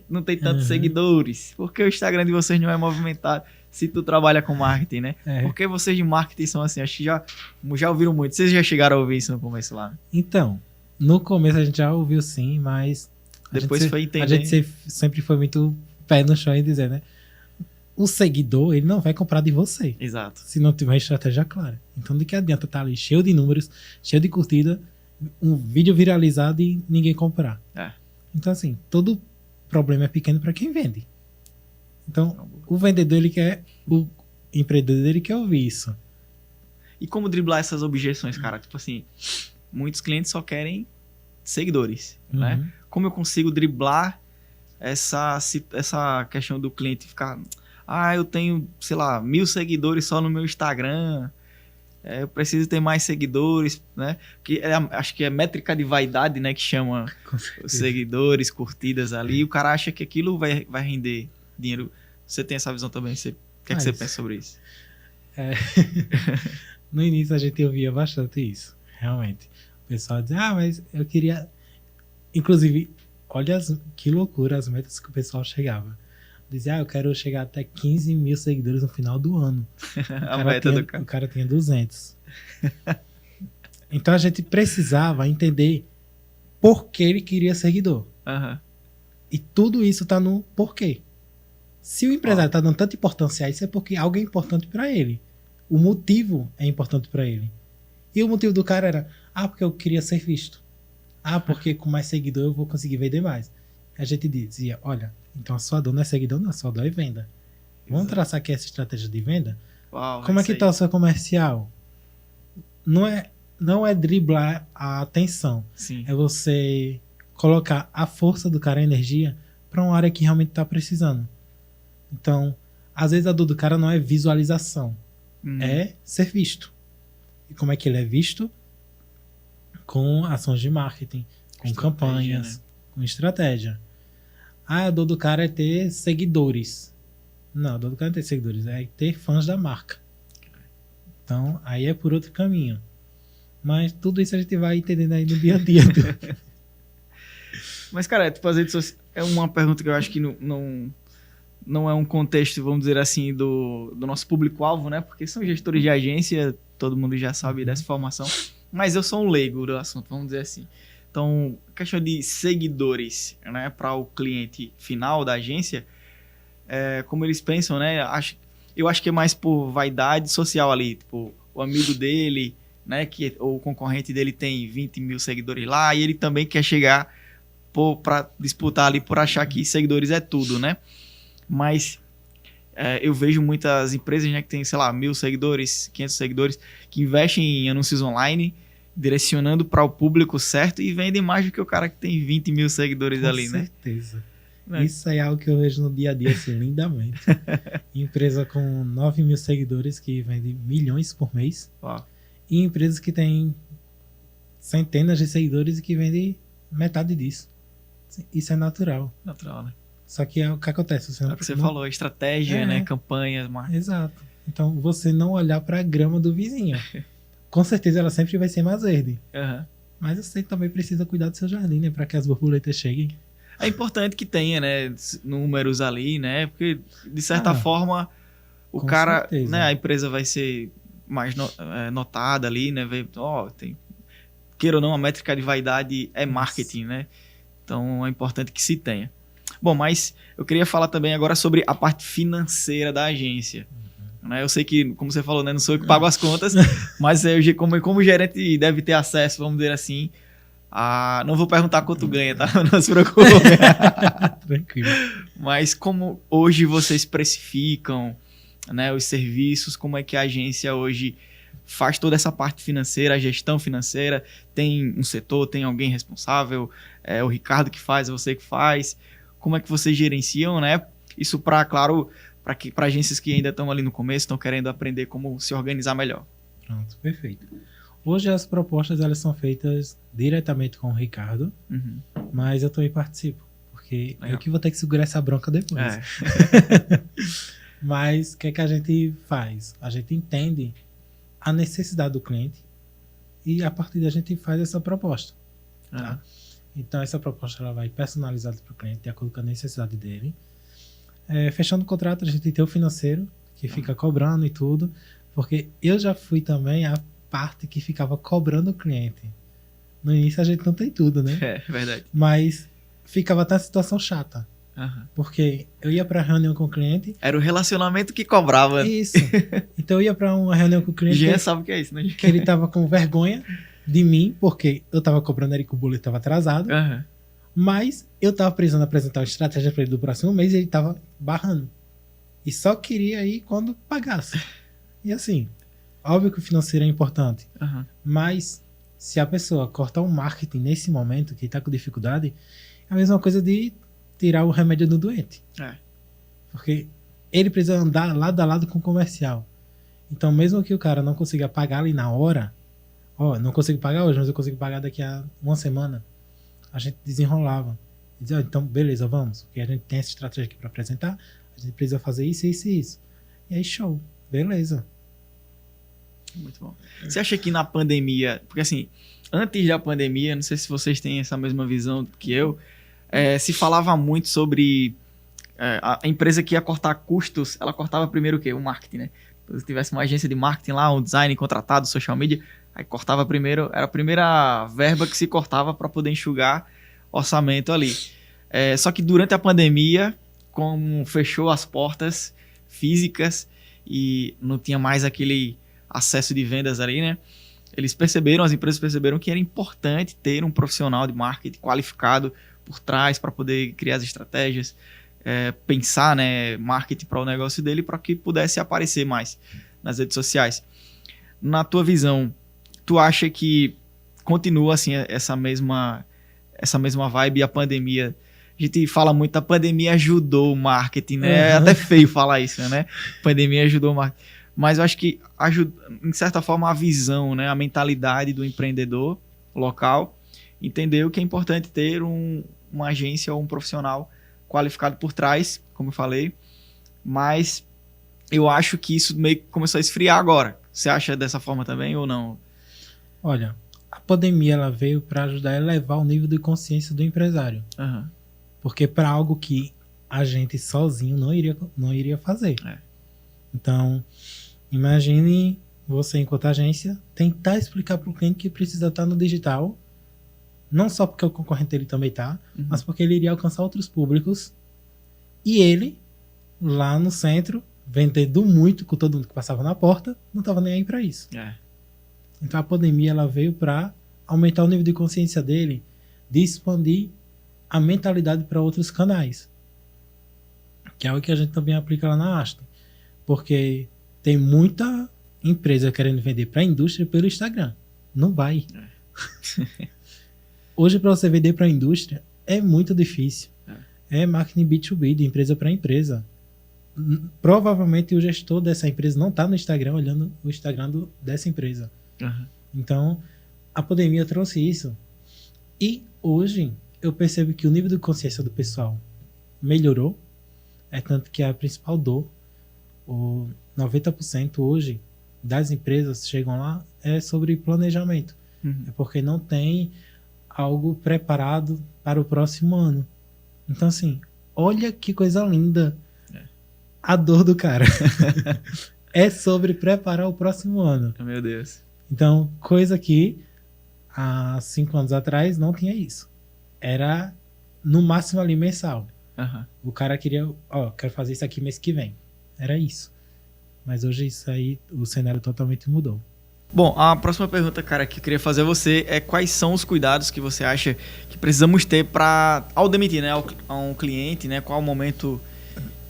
não tem tantos seguidores? Por que o Instagram de vocês não é movimentado? Se tu trabalha com marketing, né? Por que vocês de marketing são assim? Acho que já ouviram muito. Vocês já chegaram a ouvir isso no começo lá? Então, no começo a gente já ouviu sim, mas depois foi entender. A gente sempre foi muito pé no chão em dizer, né? O seguidor, ele não vai comprar de você. Exato. Se não tiver estratégia clara. Então, de que adianta estar ali cheio de números, cheio de curtida, um vídeo viralizado e ninguém comprar. Então, assim, todo problema é pequeno para quem vende. Então, o vendedor, o empreendedor, ele quer ouvir isso. E como driblar essas objeções, cara? Tipo assim, muitos clientes só querem seguidores, né? Como eu consigo driblar essa questão do cliente ficar... eu tenho, sei lá, 1.000 seguidores só no meu Instagram... eu preciso ter mais seguidores, né? Acho que é métrica de vaidade, né? Que chama os seguidores, curtidas ali. E o cara acha que aquilo vai render dinheiro. Você tem essa visão também? O que é que você pensa sobre isso? No início a gente ouvia bastante isso, realmente. O pessoal dizia, mas eu queria... Inclusive, olha que loucura as metas que o pessoal chegava. Dizia, eu quero chegar até 15 mil seguidores no final do ano. O cara tinha 200. Então a gente precisava entender por que ele queria seguidor. Aham. E tudo isso tá no porquê. Se o empresário tá dando tanta importância a isso, é porque algo é importante para ele. O motivo é importante para ele. E o motivo do cara era, porque eu queria ser visto. Porque com mais seguidor eu vou conseguir vender mais. A gente dizia, olha, então a sua dor não é seguidor, não, a sua dor é venda. Vamos traçar aqui essa estratégia de venda? Uau, Como é que tá o seu comercial? Não é driblar a atenção. Sim. É você colocar a força do cara, a energia, para uma área que realmente tá precisando. Então, às vezes a dor do cara não é visualização. É ser visto. E como é que ele é visto? Com ações de marketing, com campanhas, né? Com estratégia. A dor do cara é ter seguidores. Não, a dor do cara não é ter seguidores, é ter fãs da marca. Então, aí é por outro caminho. Mas tudo isso a gente vai entendendo aí no dia a dia. Mas, cara, tipo, as redes sociais é uma pergunta que eu acho que não é um contexto, vamos dizer assim, do nosso público-alvo, né? Porque são gestores de agência, todo mundo já sabe dessa informação. Mas eu sou um leigo do assunto, vamos dizer assim. Então, questão de seguidores, né, para o cliente final da agência, como eles pensam, né? Eu acho que é mais por vaidade social ali. Tipo, o amigo dele, né, ou o concorrente dele tem 20 mil seguidores lá e ele também quer chegar para disputar ali por achar que seguidores é tudo, né? Mas eu vejo muitas empresas, né, que tem, sei lá, 1.000 seguidores, 500 seguidores, que investem em anúncios online, direcionando para o público certo e vendem mais do que o cara que tem 20 mil seguidores ali, né? Com certeza. Isso é algo que eu vejo no dia a dia, assim, lindamente. Empresa com 9 mil seguidores que vende milhões por mês. Uau. E empresas que têm centenas de seguidores e que vendem metade disso. Isso é natural. Natural, né? Só que é o que acontece. É o que você falou, estratégia, né? Campanhas, marketing. Exato. Então, você não olhar para a grama do vizinho. Com certeza ela sempre vai ser mais verde. Uhum. Mas você também precisa cuidar do seu jardim, né? Para que as borboletas cheguem. É importante que tenha, né? Números ali, né? Porque, de certa forma, o cara... certeza. Né, a empresa vai ser mais notada ali, né? Queira ou não, a métrica de vaidade é marketing, né? Então, é importante que se tenha. Bom, mas eu queria falar também agora sobre a parte financeira da agência. Né? Eu sei que, como você falou, né, não sou eu que pago as contas, mas eu, como gerente deve ter acesso, vamos dizer assim, não vou perguntar quanto ganha, tá? Não se preocupe. Tranquilo. Mas como hoje vocês precificam, né, os serviços, como é que a agência hoje faz toda essa parte financeira, a gestão financeira, tem um setor, tem alguém responsável, o Ricardo que faz, é você que faz, como é que vocês gerenciam, né? Isso para agências que ainda estão ali no começo, estão querendo aprender como se organizar melhor. Pronto, perfeito. Hoje as propostas elas são feitas diretamente com o Ricardo, mas eu também participo, porque eu que vou ter que segurar essa bronca depois. Mas o que é que a gente faz? A gente entende a necessidade do cliente e a partir daí a gente faz essa proposta. Tá? Então essa proposta ela vai personalizada para o cliente de acordo com a necessidade dele. Fechando o contrato, a gente tem o financeiro que fica cobrando e tudo, porque eu já fui também a parte que ficava cobrando o cliente. No início a gente não tem tudo, né? É verdade. Mas ficava até a situação chata. Porque eu ia para reunião com o cliente. Era o relacionamento que cobrava. Isso. Então eu ia para uma reunião com o cliente. Jean sabe o que é isso, né? Que ele tava com vergonha de mim, porque eu tava cobrando ele que o boleto tava atrasado. Mas eu tava precisando apresentar uma estratégia para ele do próximo mês e ele tava barrando. E só queria ir quando pagasse. E assim, óbvio que o financeiro é importante. Mas se a pessoa cortar um marketing nesse momento, que tá com dificuldade, é a mesma coisa de tirar o remédio do doente. Porque ele precisa andar lado a lado com o comercial. Então, mesmo que o cara não consiga pagar ali na hora, não consigo pagar hoje, mas eu consigo pagar daqui a uma semana, a gente desenrolava. Dizia, então, beleza, vamos. Porque a gente tem essa estratégia aqui para apresentar, a gente precisa fazer isso, isso e isso. E aí, show. Beleza. Muito bom. Você acha que na pandemia, porque assim, antes da pandemia, não sei se vocês têm essa mesma visão que eu, se falava muito sobre a empresa que ia cortar custos, ela cortava primeiro o quê? O marketing, né? Se tivesse uma agência de marketing lá, um design contratado, social media, Aí cortava primeiro, era a primeira verba que se cortava para poder enxugar orçamento ali. Só que durante a pandemia, como fechou as portas físicas e não tinha mais aquele acesso de vendas ali, né? As empresas perceberam que era importante ter um profissional de marketing qualificado por trás para poder criar as estratégias, pensar, né, marketing para o negócio dele para que pudesse aparecer mais nas redes sociais. Na tua visão, tu acha que continua assim essa mesma vibe e a pandemia? A gente fala muito, a pandemia ajudou o marketing, né? É até feio falar isso, né? A pandemia ajudou o marketing. Mas eu acho que ajuda, em certa forma, a visão, né? A mentalidade do empreendedor local, entendeu que é importante ter uma agência ou um profissional qualificado por trás, como eu falei. Mas eu acho que isso meio que começou a esfriar agora. Você acha dessa forma também ou não? Olha, a pandemia ela veio para ajudar a elevar o nível de consciência do empresário. Uhum. Porque para algo que a gente sozinho não iria fazer. Então, imagine você, enquanto agência, tentar explicar para o cliente que precisa estar no digital, não só porque o concorrente dele também está, mas porque ele iria alcançar outros públicos e ele, lá no centro, vendendo muito com todo mundo que passava na porta, não estava nem aí para isso. Então a pandemia ela veio para aumentar o nível de consciência dele, de expandir a mentalidade para outros canais. Que é o que a gente também aplica lá na Aston. Porque tem muita empresa querendo vender para a indústria pelo Instagram. Não vai. Hoje, para você vender para a indústria, é muito difícil. É marketing B2B, de empresa para empresa. Provavelmente o gestor dessa empresa não está no Instagram olhando o Instagram dessa empresa. Então, a pandemia trouxe isso. E hoje, eu percebo que o nível de consciência do pessoal melhorou. É tanto que a principal dor, o 90% hoje das empresas chegam lá, é sobre planejamento. É porque não tem algo preparado para o próximo ano. Então, assim, olha que coisa linda a dor do cara. É sobre preparar o próximo ano. Meu Deus. Então, coisa que há 5 anos atrás não tinha isso. Era no máximo ali mensal. O cara queria, quero fazer isso aqui mês que vem. Era isso. Mas hoje isso aí, o cenário totalmente mudou. Bom, a próxima pergunta, cara, que eu queria fazer a você é quais são os cuidados que você acha que precisamos ter ao demitir, né, a um cliente, né? Qual o momento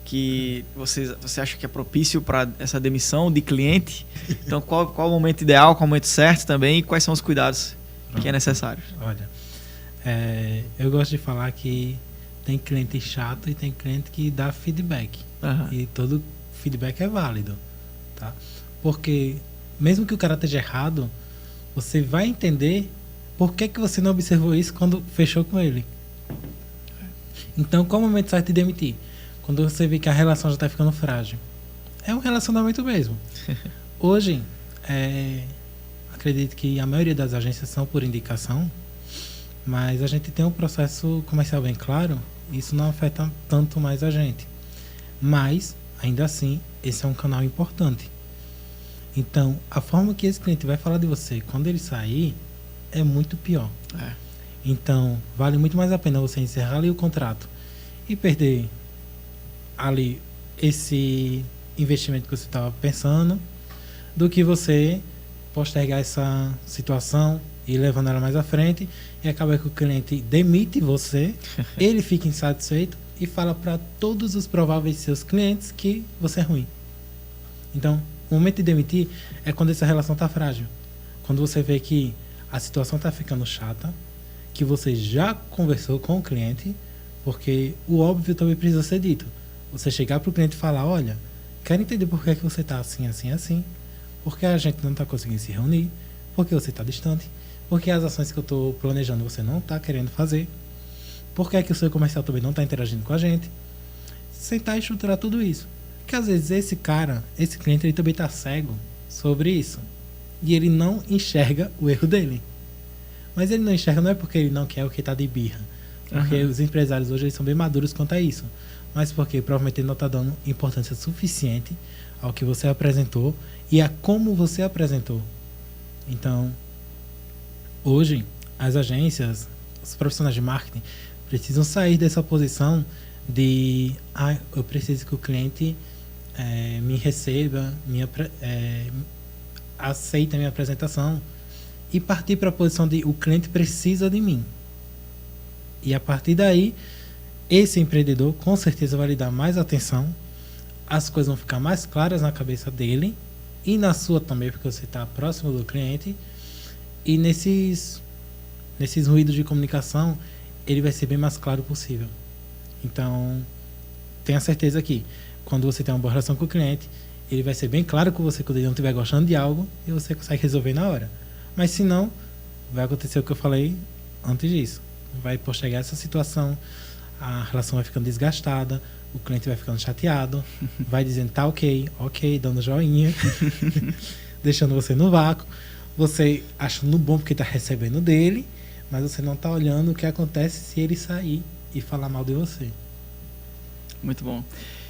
que você acha que é propício para essa demissão de cliente? Então, qual o momento ideal, qual o momento certo também e quais são os cuidados que é necessário? Olha, eu gosto de falar que tem cliente chato e tem cliente que dá feedback. E todo feedback é válido, tá? Porque mesmo que o cara esteja errado, você vai entender por que você não observou isso quando fechou com ele. Então, qual o momento certo de demitir? Quando você vê que a relação já está ficando frágil. É um relacionamento mesmo. Hoje, acredito que a maioria das agências são por indicação, mas a gente tem um processo comercial bem claro, e isso não afeta tanto mais a gente. Mas, ainda assim, esse é um canal importante. Então, a forma que esse cliente vai falar de você quando ele sair é muito pior. Então, vale muito mais a pena você encerrar ali o contrato e perder ali esse investimento que você estava pensando, do que você postergar essa situação e ir levando ela mais à frente e acaba que o cliente demite você, ele fica insatisfeito e fala para todos os prováveis seus clientes que você é ruim. Então, o momento de demitir é quando essa relação está frágil. Quando você vê que a situação está ficando chata, que você já conversou com o cliente, porque o óbvio também precisa ser dito. Você chegar para o cliente e falar, olha, quero entender por que você está assim, assim, assim, porque a gente não está conseguindo se reunir, porque você está distante, porque as ações que eu estou planejando você não está querendo fazer, porque o seu comercial também não está interagindo com a gente. Sentar e estruturar tudo isso. Porque às vezes esse cliente, ele também está cego sobre isso. E ele não enxerga o erro dele. Mas ele não enxerga não é porque ele não quer o que está de birra. Porque os empresários hoje eles são bem maduros quanto a isso. Mas porque provavelmente ele não está dando importância suficiente ao que você apresentou e a como você apresentou. Então, hoje, as agências, os profissionais de marketing precisam sair dessa posição de eu preciso que o cliente me receba, aceite a minha apresentação, e partir para a posição de o cliente precisa de mim. E a partir daí, esse empreendedor com certeza vai lhe dar mais atenção, as coisas vão ficar mais claras na cabeça dele e na sua também, porque você está próximo do cliente, e nesses ruídos de comunicação ele vai ser bem mais claro possível. Então, tenha certeza que quando você tem uma boa relação com o cliente, ele vai ser bem claro com você quando ele não estiver gostando de algo e você consegue resolver na hora. Mas se não, vai acontecer o que eu falei antes disso. Vai postergar essa situação, a relação vai ficando desgastada, o cliente vai ficando chateado, vai dizendo tá ok, dando joinha, deixando você no vácuo, você achando bom porque está recebendo dele, mas você não está olhando o que acontece se ele sair e falar mal de você. Muito bom.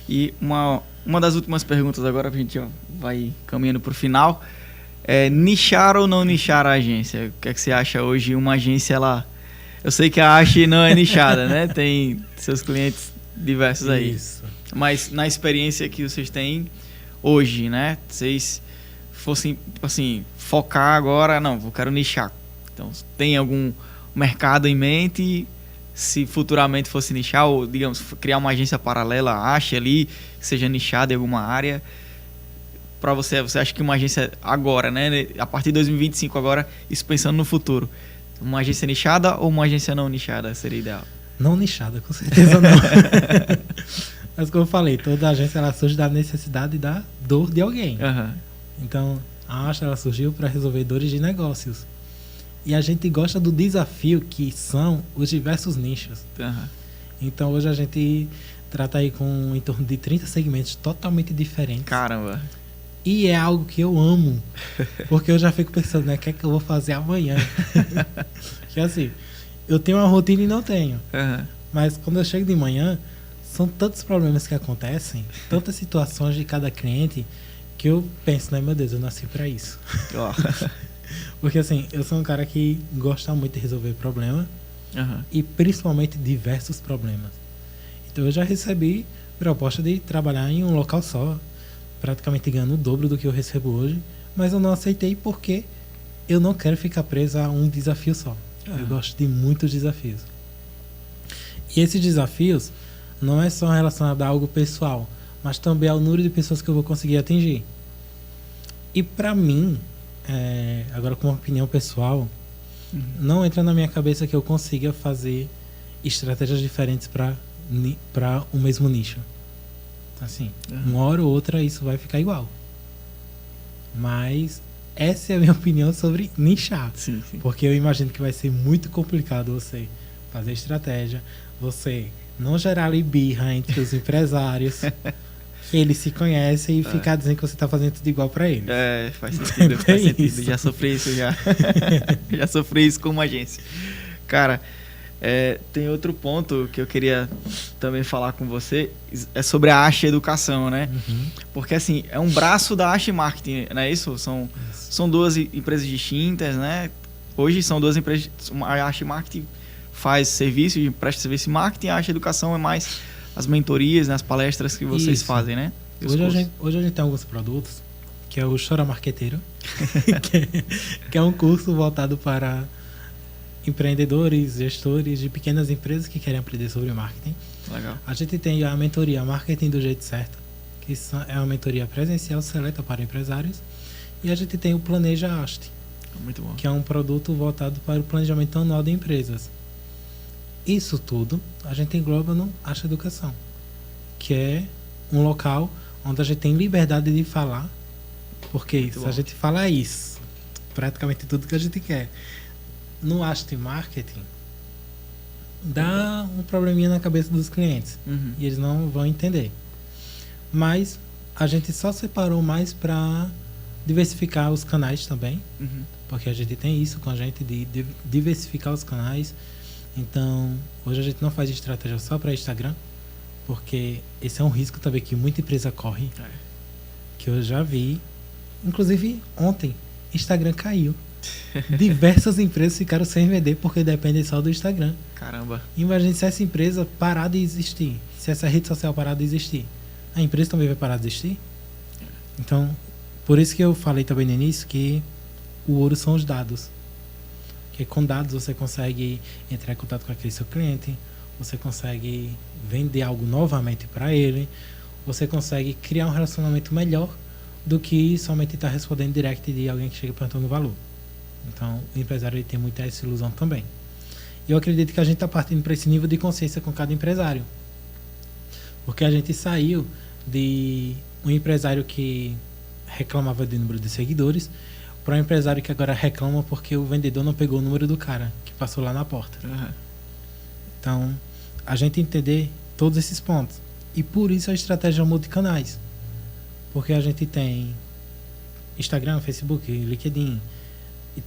E uma das últimas perguntas agora, a gente vai caminhando para o final, é nichar ou não nichar a agência? O que é que você acha hoje? Uma agência, eu sei que a Ache não é nichada, né? Tem seus clientes diversos aí. Isso. Mas na experiência que vocês têm hoje, né? Vocês fossem, assim, focar agora, não, eu quero nichar. Então, tem algum mercado em mente? Se futuramente fosse nichar, ou, digamos, criar uma agência paralela, Ache ali, que seja nichada em alguma área. Para você acha que uma agência agora, né? A partir de 2025 agora, isso pensando no futuro. Uma agência nichada ou uma agência não nichada seria ideal? Não nichada, com certeza não. Mas como eu falei, toda agência ela surge da necessidade e da dor de alguém. Uhum. Então, a Acha ela surgiu para resolver dores de negócios. E a gente gosta do desafio que são os diversos nichos. Uhum. Então, hoje a gente trata aí com em torno de 30 segmentos totalmente diferentes. Caramba! E é algo que eu amo, porque eu já fico pensando, né, o que é que eu vou fazer amanhã? Que assim, eu tenho uma rotina e não tenho. Uhum. Mas quando eu chego de manhã, são tantos problemas que acontecem, tantas situações de cada cliente, que eu penso, né, meu Deus, eu nasci pra isso. Oh. Porque assim, eu sou um cara que gosta muito de resolver problema, e principalmente diversos problemas. Então eu já recebi proposta de trabalhar em um local só, praticamente ganhando o dobro do que eu recebo hoje, mas eu não aceitei porque eu não quero ficar preso a um desafio só. Eu gosto de muitos desafios. E esses desafios não é só relacionado a algo pessoal, mas também ao número de pessoas que eu vou conseguir atingir. E para mim, agora com uma opinião pessoal, não entra na minha cabeça que eu consiga fazer estratégias diferentes para o mesmo nicho. Assim, uma hora ou outra isso vai ficar igual. Mas essa é a minha opinião sobre nichar. Sim. Porque eu imagino que vai ser muito complicado você fazer estratégia, você não gerar ali birra entre os empresários, que eles se conhecem e ficar dizendo que você está fazendo tudo igual para eles. Faz sentido, faz sentido. Isso. Já sofri isso já. Já sofri isso com uma agência. Cara, tem outro ponto que eu queria também falar com você, é sobre a Ache Educação, né? Porque assim, é um braço da Ache Marketing, não é isso? São duas empresas distintas, né? Hoje são duas empresas, a Ache Marketing faz serviço, presta serviço de marketing, a Ache Educação é mais as mentorias, né? As palestras que vocês fazem, né? Hoje a gente tem alguns produtos, que é o Chora Marqueteiro, que é um curso voltado para empreendedores, gestores de pequenas empresas que querem aprender sobre marketing. Legal. A gente tem a mentoria Marketing do Jeito Certo, que é uma mentoria presencial seleta para empresários. E a gente tem o Planeja Haste, muito bom, que é um produto voltado para o planejamento anual de empresas. Isso tudo a gente engloba no Haste Educação, que é um local onde a gente tem liberdade de falar, porque muito se bom. A gente falar isso, praticamente tudo que a gente quer, no Haste Marketing, dá um probleminha na cabeça dos clientes. E eles não vão entender. Mas a gente só separou mais para diversificar os canais também. Porque a gente tem isso com a gente de diversificar os canais. Então, hoje a gente não faz estratégia só para Instagram, porque esse é um risco também que muita empresa corre. Que eu já vi, inclusive ontem, Instagram caiu. Diversas empresas ficaram sem vender porque dependem só do Instagram. Caramba. Imagine se essa empresa parar de existir, se essa rede social parar de existir, a empresa também vai parar de existir? Então, por isso que eu falei também no início que o ouro são os dados. Porque com dados você consegue entrar em contato com aquele seu cliente, você consegue vender algo novamente para ele, você consegue criar um relacionamento melhor do que somente estar respondendo direct de alguém que chega perguntando o valor. Então, o empresário ele tem muita essa ilusão também. E eu acredito que a gente está partindo para esse nível de consciência com cada empresário. Porque a gente saiu de um empresário que reclamava de número de seguidores para um empresário que agora reclama porque o vendedor não pegou o número do cara que passou lá na porta. Uhum. Então, a gente entender todos esses pontos. E por isso a estratégia multicanais. Porque a gente tem Instagram, Facebook, LinkedIn,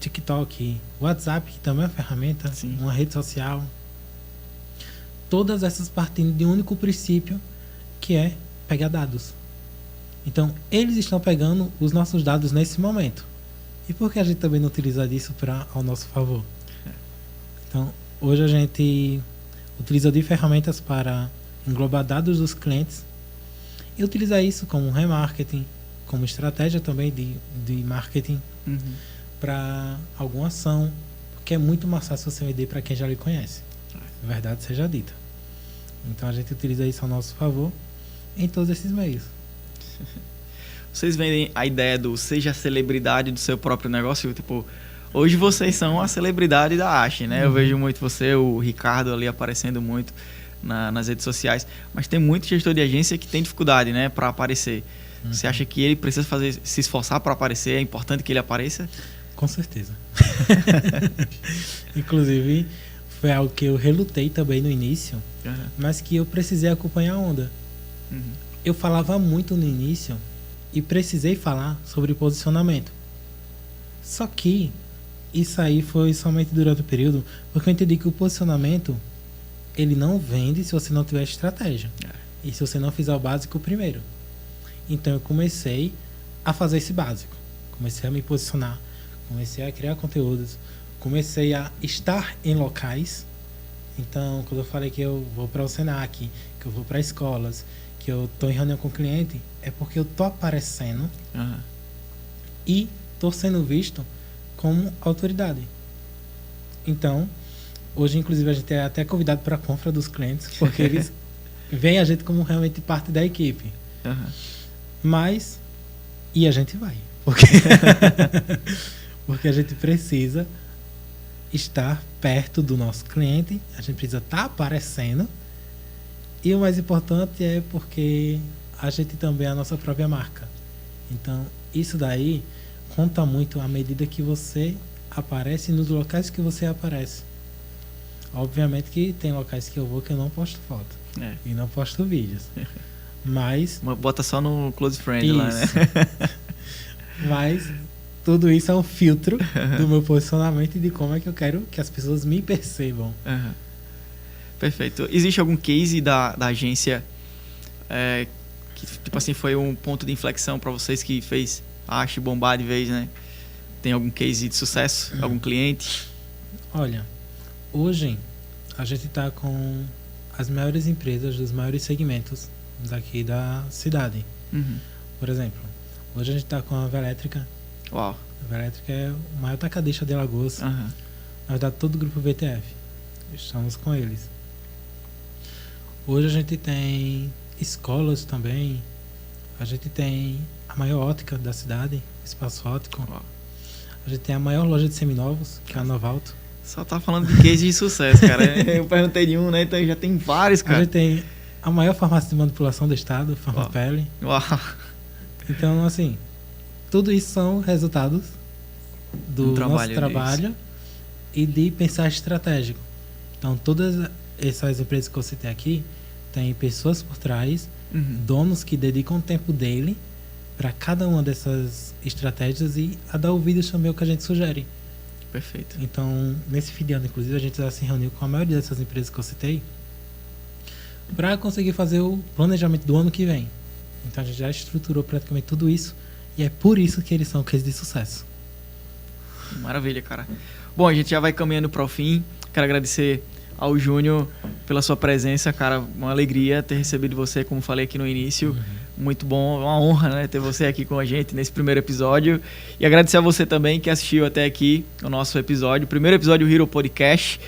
TikTok, WhatsApp, que também é uma ferramenta, Sim. uma rede social. Todas essas partindo de um único princípio, que é pegar dados. Então, eles estão pegando os nossos dados nesse momento. E por que a gente também não utiliza disso ao nosso favor? Então, hoje a gente utiliza de ferramentas para englobar dados dos clientes e utilizar isso como remarketing, como estratégia também de marketing para alguma ação, porque é muito mais fácil você vender para quem já lhe conhece. A verdade seja dita. Então a gente utiliza isso ao nosso favor em todos esses meios. Vocês vendem a ideia do seja a celebridade do seu próprio negócio? Tipo, hoje vocês são a celebridade da Ache, né? Eu vejo muito você, o Ricardo ali aparecendo muito nas redes sociais, mas tem muito gestor de agência que tem dificuldade, né, para aparecer. Você acha que ele precisa se esforçar para aparecer? É importante que ele apareça? Com certeza. Inclusive, foi algo que eu relutei também no início, mas que eu precisei acompanhar a onda. Eu falava muito no início e precisei falar sobre posicionamento. Só que isso aí foi somente durante o período, porque eu entendi que o posicionamento ele não vende se você não tiver estratégia. E se você não fizer o básico primeiro. Então eu comecei a fazer esse básico. Comecei a me posicionar, comecei a criar conteúdos, comecei a estar em locais. Então, quando eu falei que eu vou para o Senac, que eu vou para escolas, que eu estou em reunião com o cliente, é porque eu estou aparecendo e estou sendo visto como autoridade. Então, hoje, inclusive, a gente é até convidado para a confra dos clientes, porque eles veem a gente como realmente parte da equipe. Mas, e a gente vai. Porque a gente precisa estar perto do nosso cliente, a gente precisa estar aparecendo. E o mais importante é porque a gente também é a nossa própria marca. Então, isso daí conta muito à medida que você aparece nos locais que você aparece. Obviamente que tem locais que eu vou que eu não posto foto. E não posto vídeos. Mas... bota só no Close Friend isso. lá, né? Mas tudo isso é um filtro do meu posicionamento e de como é que eu quero que as pessoas me percebam. Perfeito. Existe algum case da agência que, tipo assim, foi um ponto de inflexão para vocês que fez a Ache bombar de vez, né? Tem algum case de sucesso? Algum cliente? Olha, hoje a gente está com as maiores empresas dos maiores segmentos daqui da cidade. Por exemplo, hoje a gente está com a Velétrica. Uau. A Velétrica é o maior tacadista de Alagoas. Na verdade, todo o grupo VTF. Estamos com eles. Hoje a gente tem escolas também. A gente tem a maior ótica da cidade, Espaço Ótico. Uau. A gente tem a maior loja de seminovos, que é a Novalto. Só tá falando de case de sucesso, cara. Eu perguntei de um, né? Então já tem vários, cara. A gente tem a maior farmácia de manipulação do estado, Farmapele. Uau. Então, assim, tudo isso são resultados do nosso trabalho e de pensar estratégico. Então, todas essas empresas que eu citei aqui têm pessoas por trás, donos que dedicam o tempo dele para cada uma dessas estratégias e a dar ouvidos também ao que a gente sugere. Perfeito. Então, nesse fim de ano, inclusive, a gente já se reuniu com a maioria dessas empresas que eu citei para conseguir fazer o planejamento do ano que vem. Então, a gente já estruturou praticamente tudo isso e é por isso que eles são cases de sucesso. Maravilha, cara. Bom, a gente já vai caminhando para o fim. Quero agradecer ao Júnior pela sua presença, cara. Uma alegria ter recebido você, como falei aqui no início. Muito bom, uma honra, né, ter você aqui com a gente nesse primeiro episódio. E agradecer a você também que assistiu até aqui o nosso episódio, o primeiro episódio do Hero Podcast.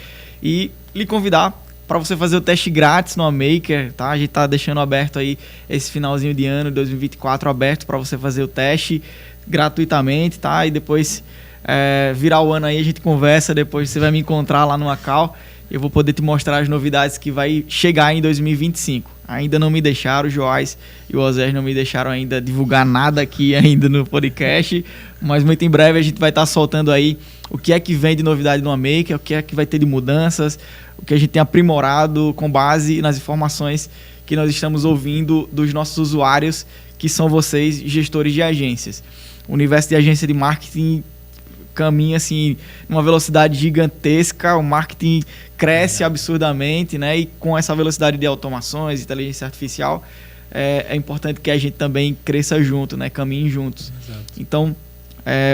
E lhe convidar para você fazer o teste grátis no Amaker, tá? A gente tá deixando aberto aí esse finalzinho de ano, 2024, aberto para você fazer o teste gratuitamente, tá? E depois virar o ano aí, a gente conversa, depois você vai me encontrar lá no Macau. Eu vou poder te mostrar as novidades que vai chegar em 2025. Ainda não me deixaram, o Joás e o Osés não me deixaram ainda divulgar nada aqui ainda no podcast, mas muito em breve a gente vai estar soltando aí o que é que vem de novidade no Amaker, o que é que vai ter de mudanças, o que a gente tem aprimorado com base nas informações que nós estamos ouvindo dos nossos usuários, que são vocês, gestores de agências. O universo de agência de marketing caminha assim numa velocidade gigantesca, o marketing cresce absurdamente, né? E com essa velocidade de automações, inteligência artificial, é importante que a gente também cresça junto, né? Caminhe juntos. Exato. Então,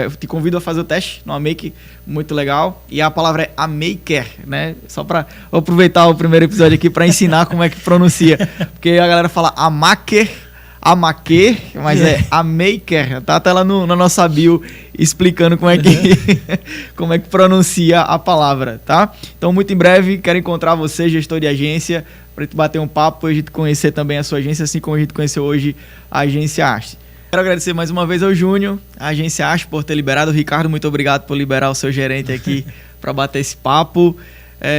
eu te convido a fazer o teste no Amaker, muito legal. E a palavra é Amaker, né? Só para aproveitar o primeiro episódio aqui para ensinar como é que pronuncia, porque a galera fala Amaker, mas é Amaker, tá até lá na nossa bio explicando como é que pronuncia a palavra, tá? Então, muito em breve, quero encontrar você, gestor de agência, para a gente bater um papo e a gente conhecer também a sua agência, assim como a gente conheceu hoje a Agência Arte. Quero agradecer mais uma vez ao Júnior, a Agência Arte, por ter liberado. Ricardo, muito obrigado por liberar o seu gerente aqui para bater esse papo.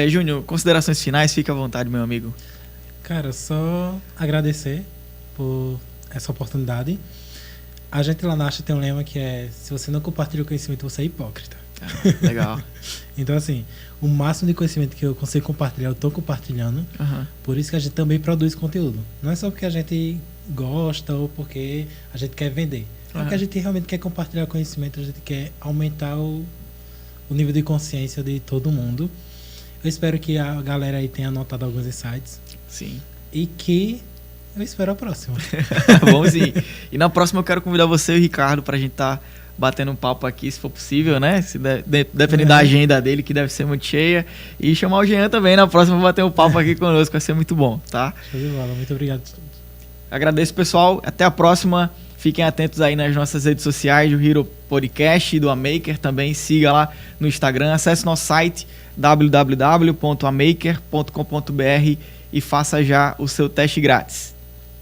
Júnior, considerações finais, fique à vontade, meu amigo. Cara, só agradecer por essa oportunidade. A gente lá na Arte tem um lema que é: se você não compartilha o conhecimento, você é hipócrita. Legal. Então, assim, o máximo de conhecimento que eu consigo compartilhar, eu estou compartilhando. Por isso que a gente também produz conteúdo. Não é só porque a gente gosta ou porque a gente quer vender. É porque a gente realmente quer compartilhar conhecimento, a gente quer aumentar o nível de consciência de todo mundo. Eu espero que a galera aí tenha anotado alguns insights. Sim. E que eu espero a próxima. Vamos sim. E na próxima eu quero convidar você e o Ricardo pra gente estar batendo um papo aqui, se for possível, né? Se depende da agenda dele, que deve ser muito cheia. E chamar o Jean também na próxima pra bater um papo aqui conosco, vai ser muito bom, tá? Show de bola, muito obrigado. Agradeço, pessoal. Até a próxima. Fiquem atentos aí nas nossas redes sociais do Hero Podcast e do Amaker também. Siga lá no Instagram. Acesse nosso site www.amaker.com.br e faça já o seu teste grátis.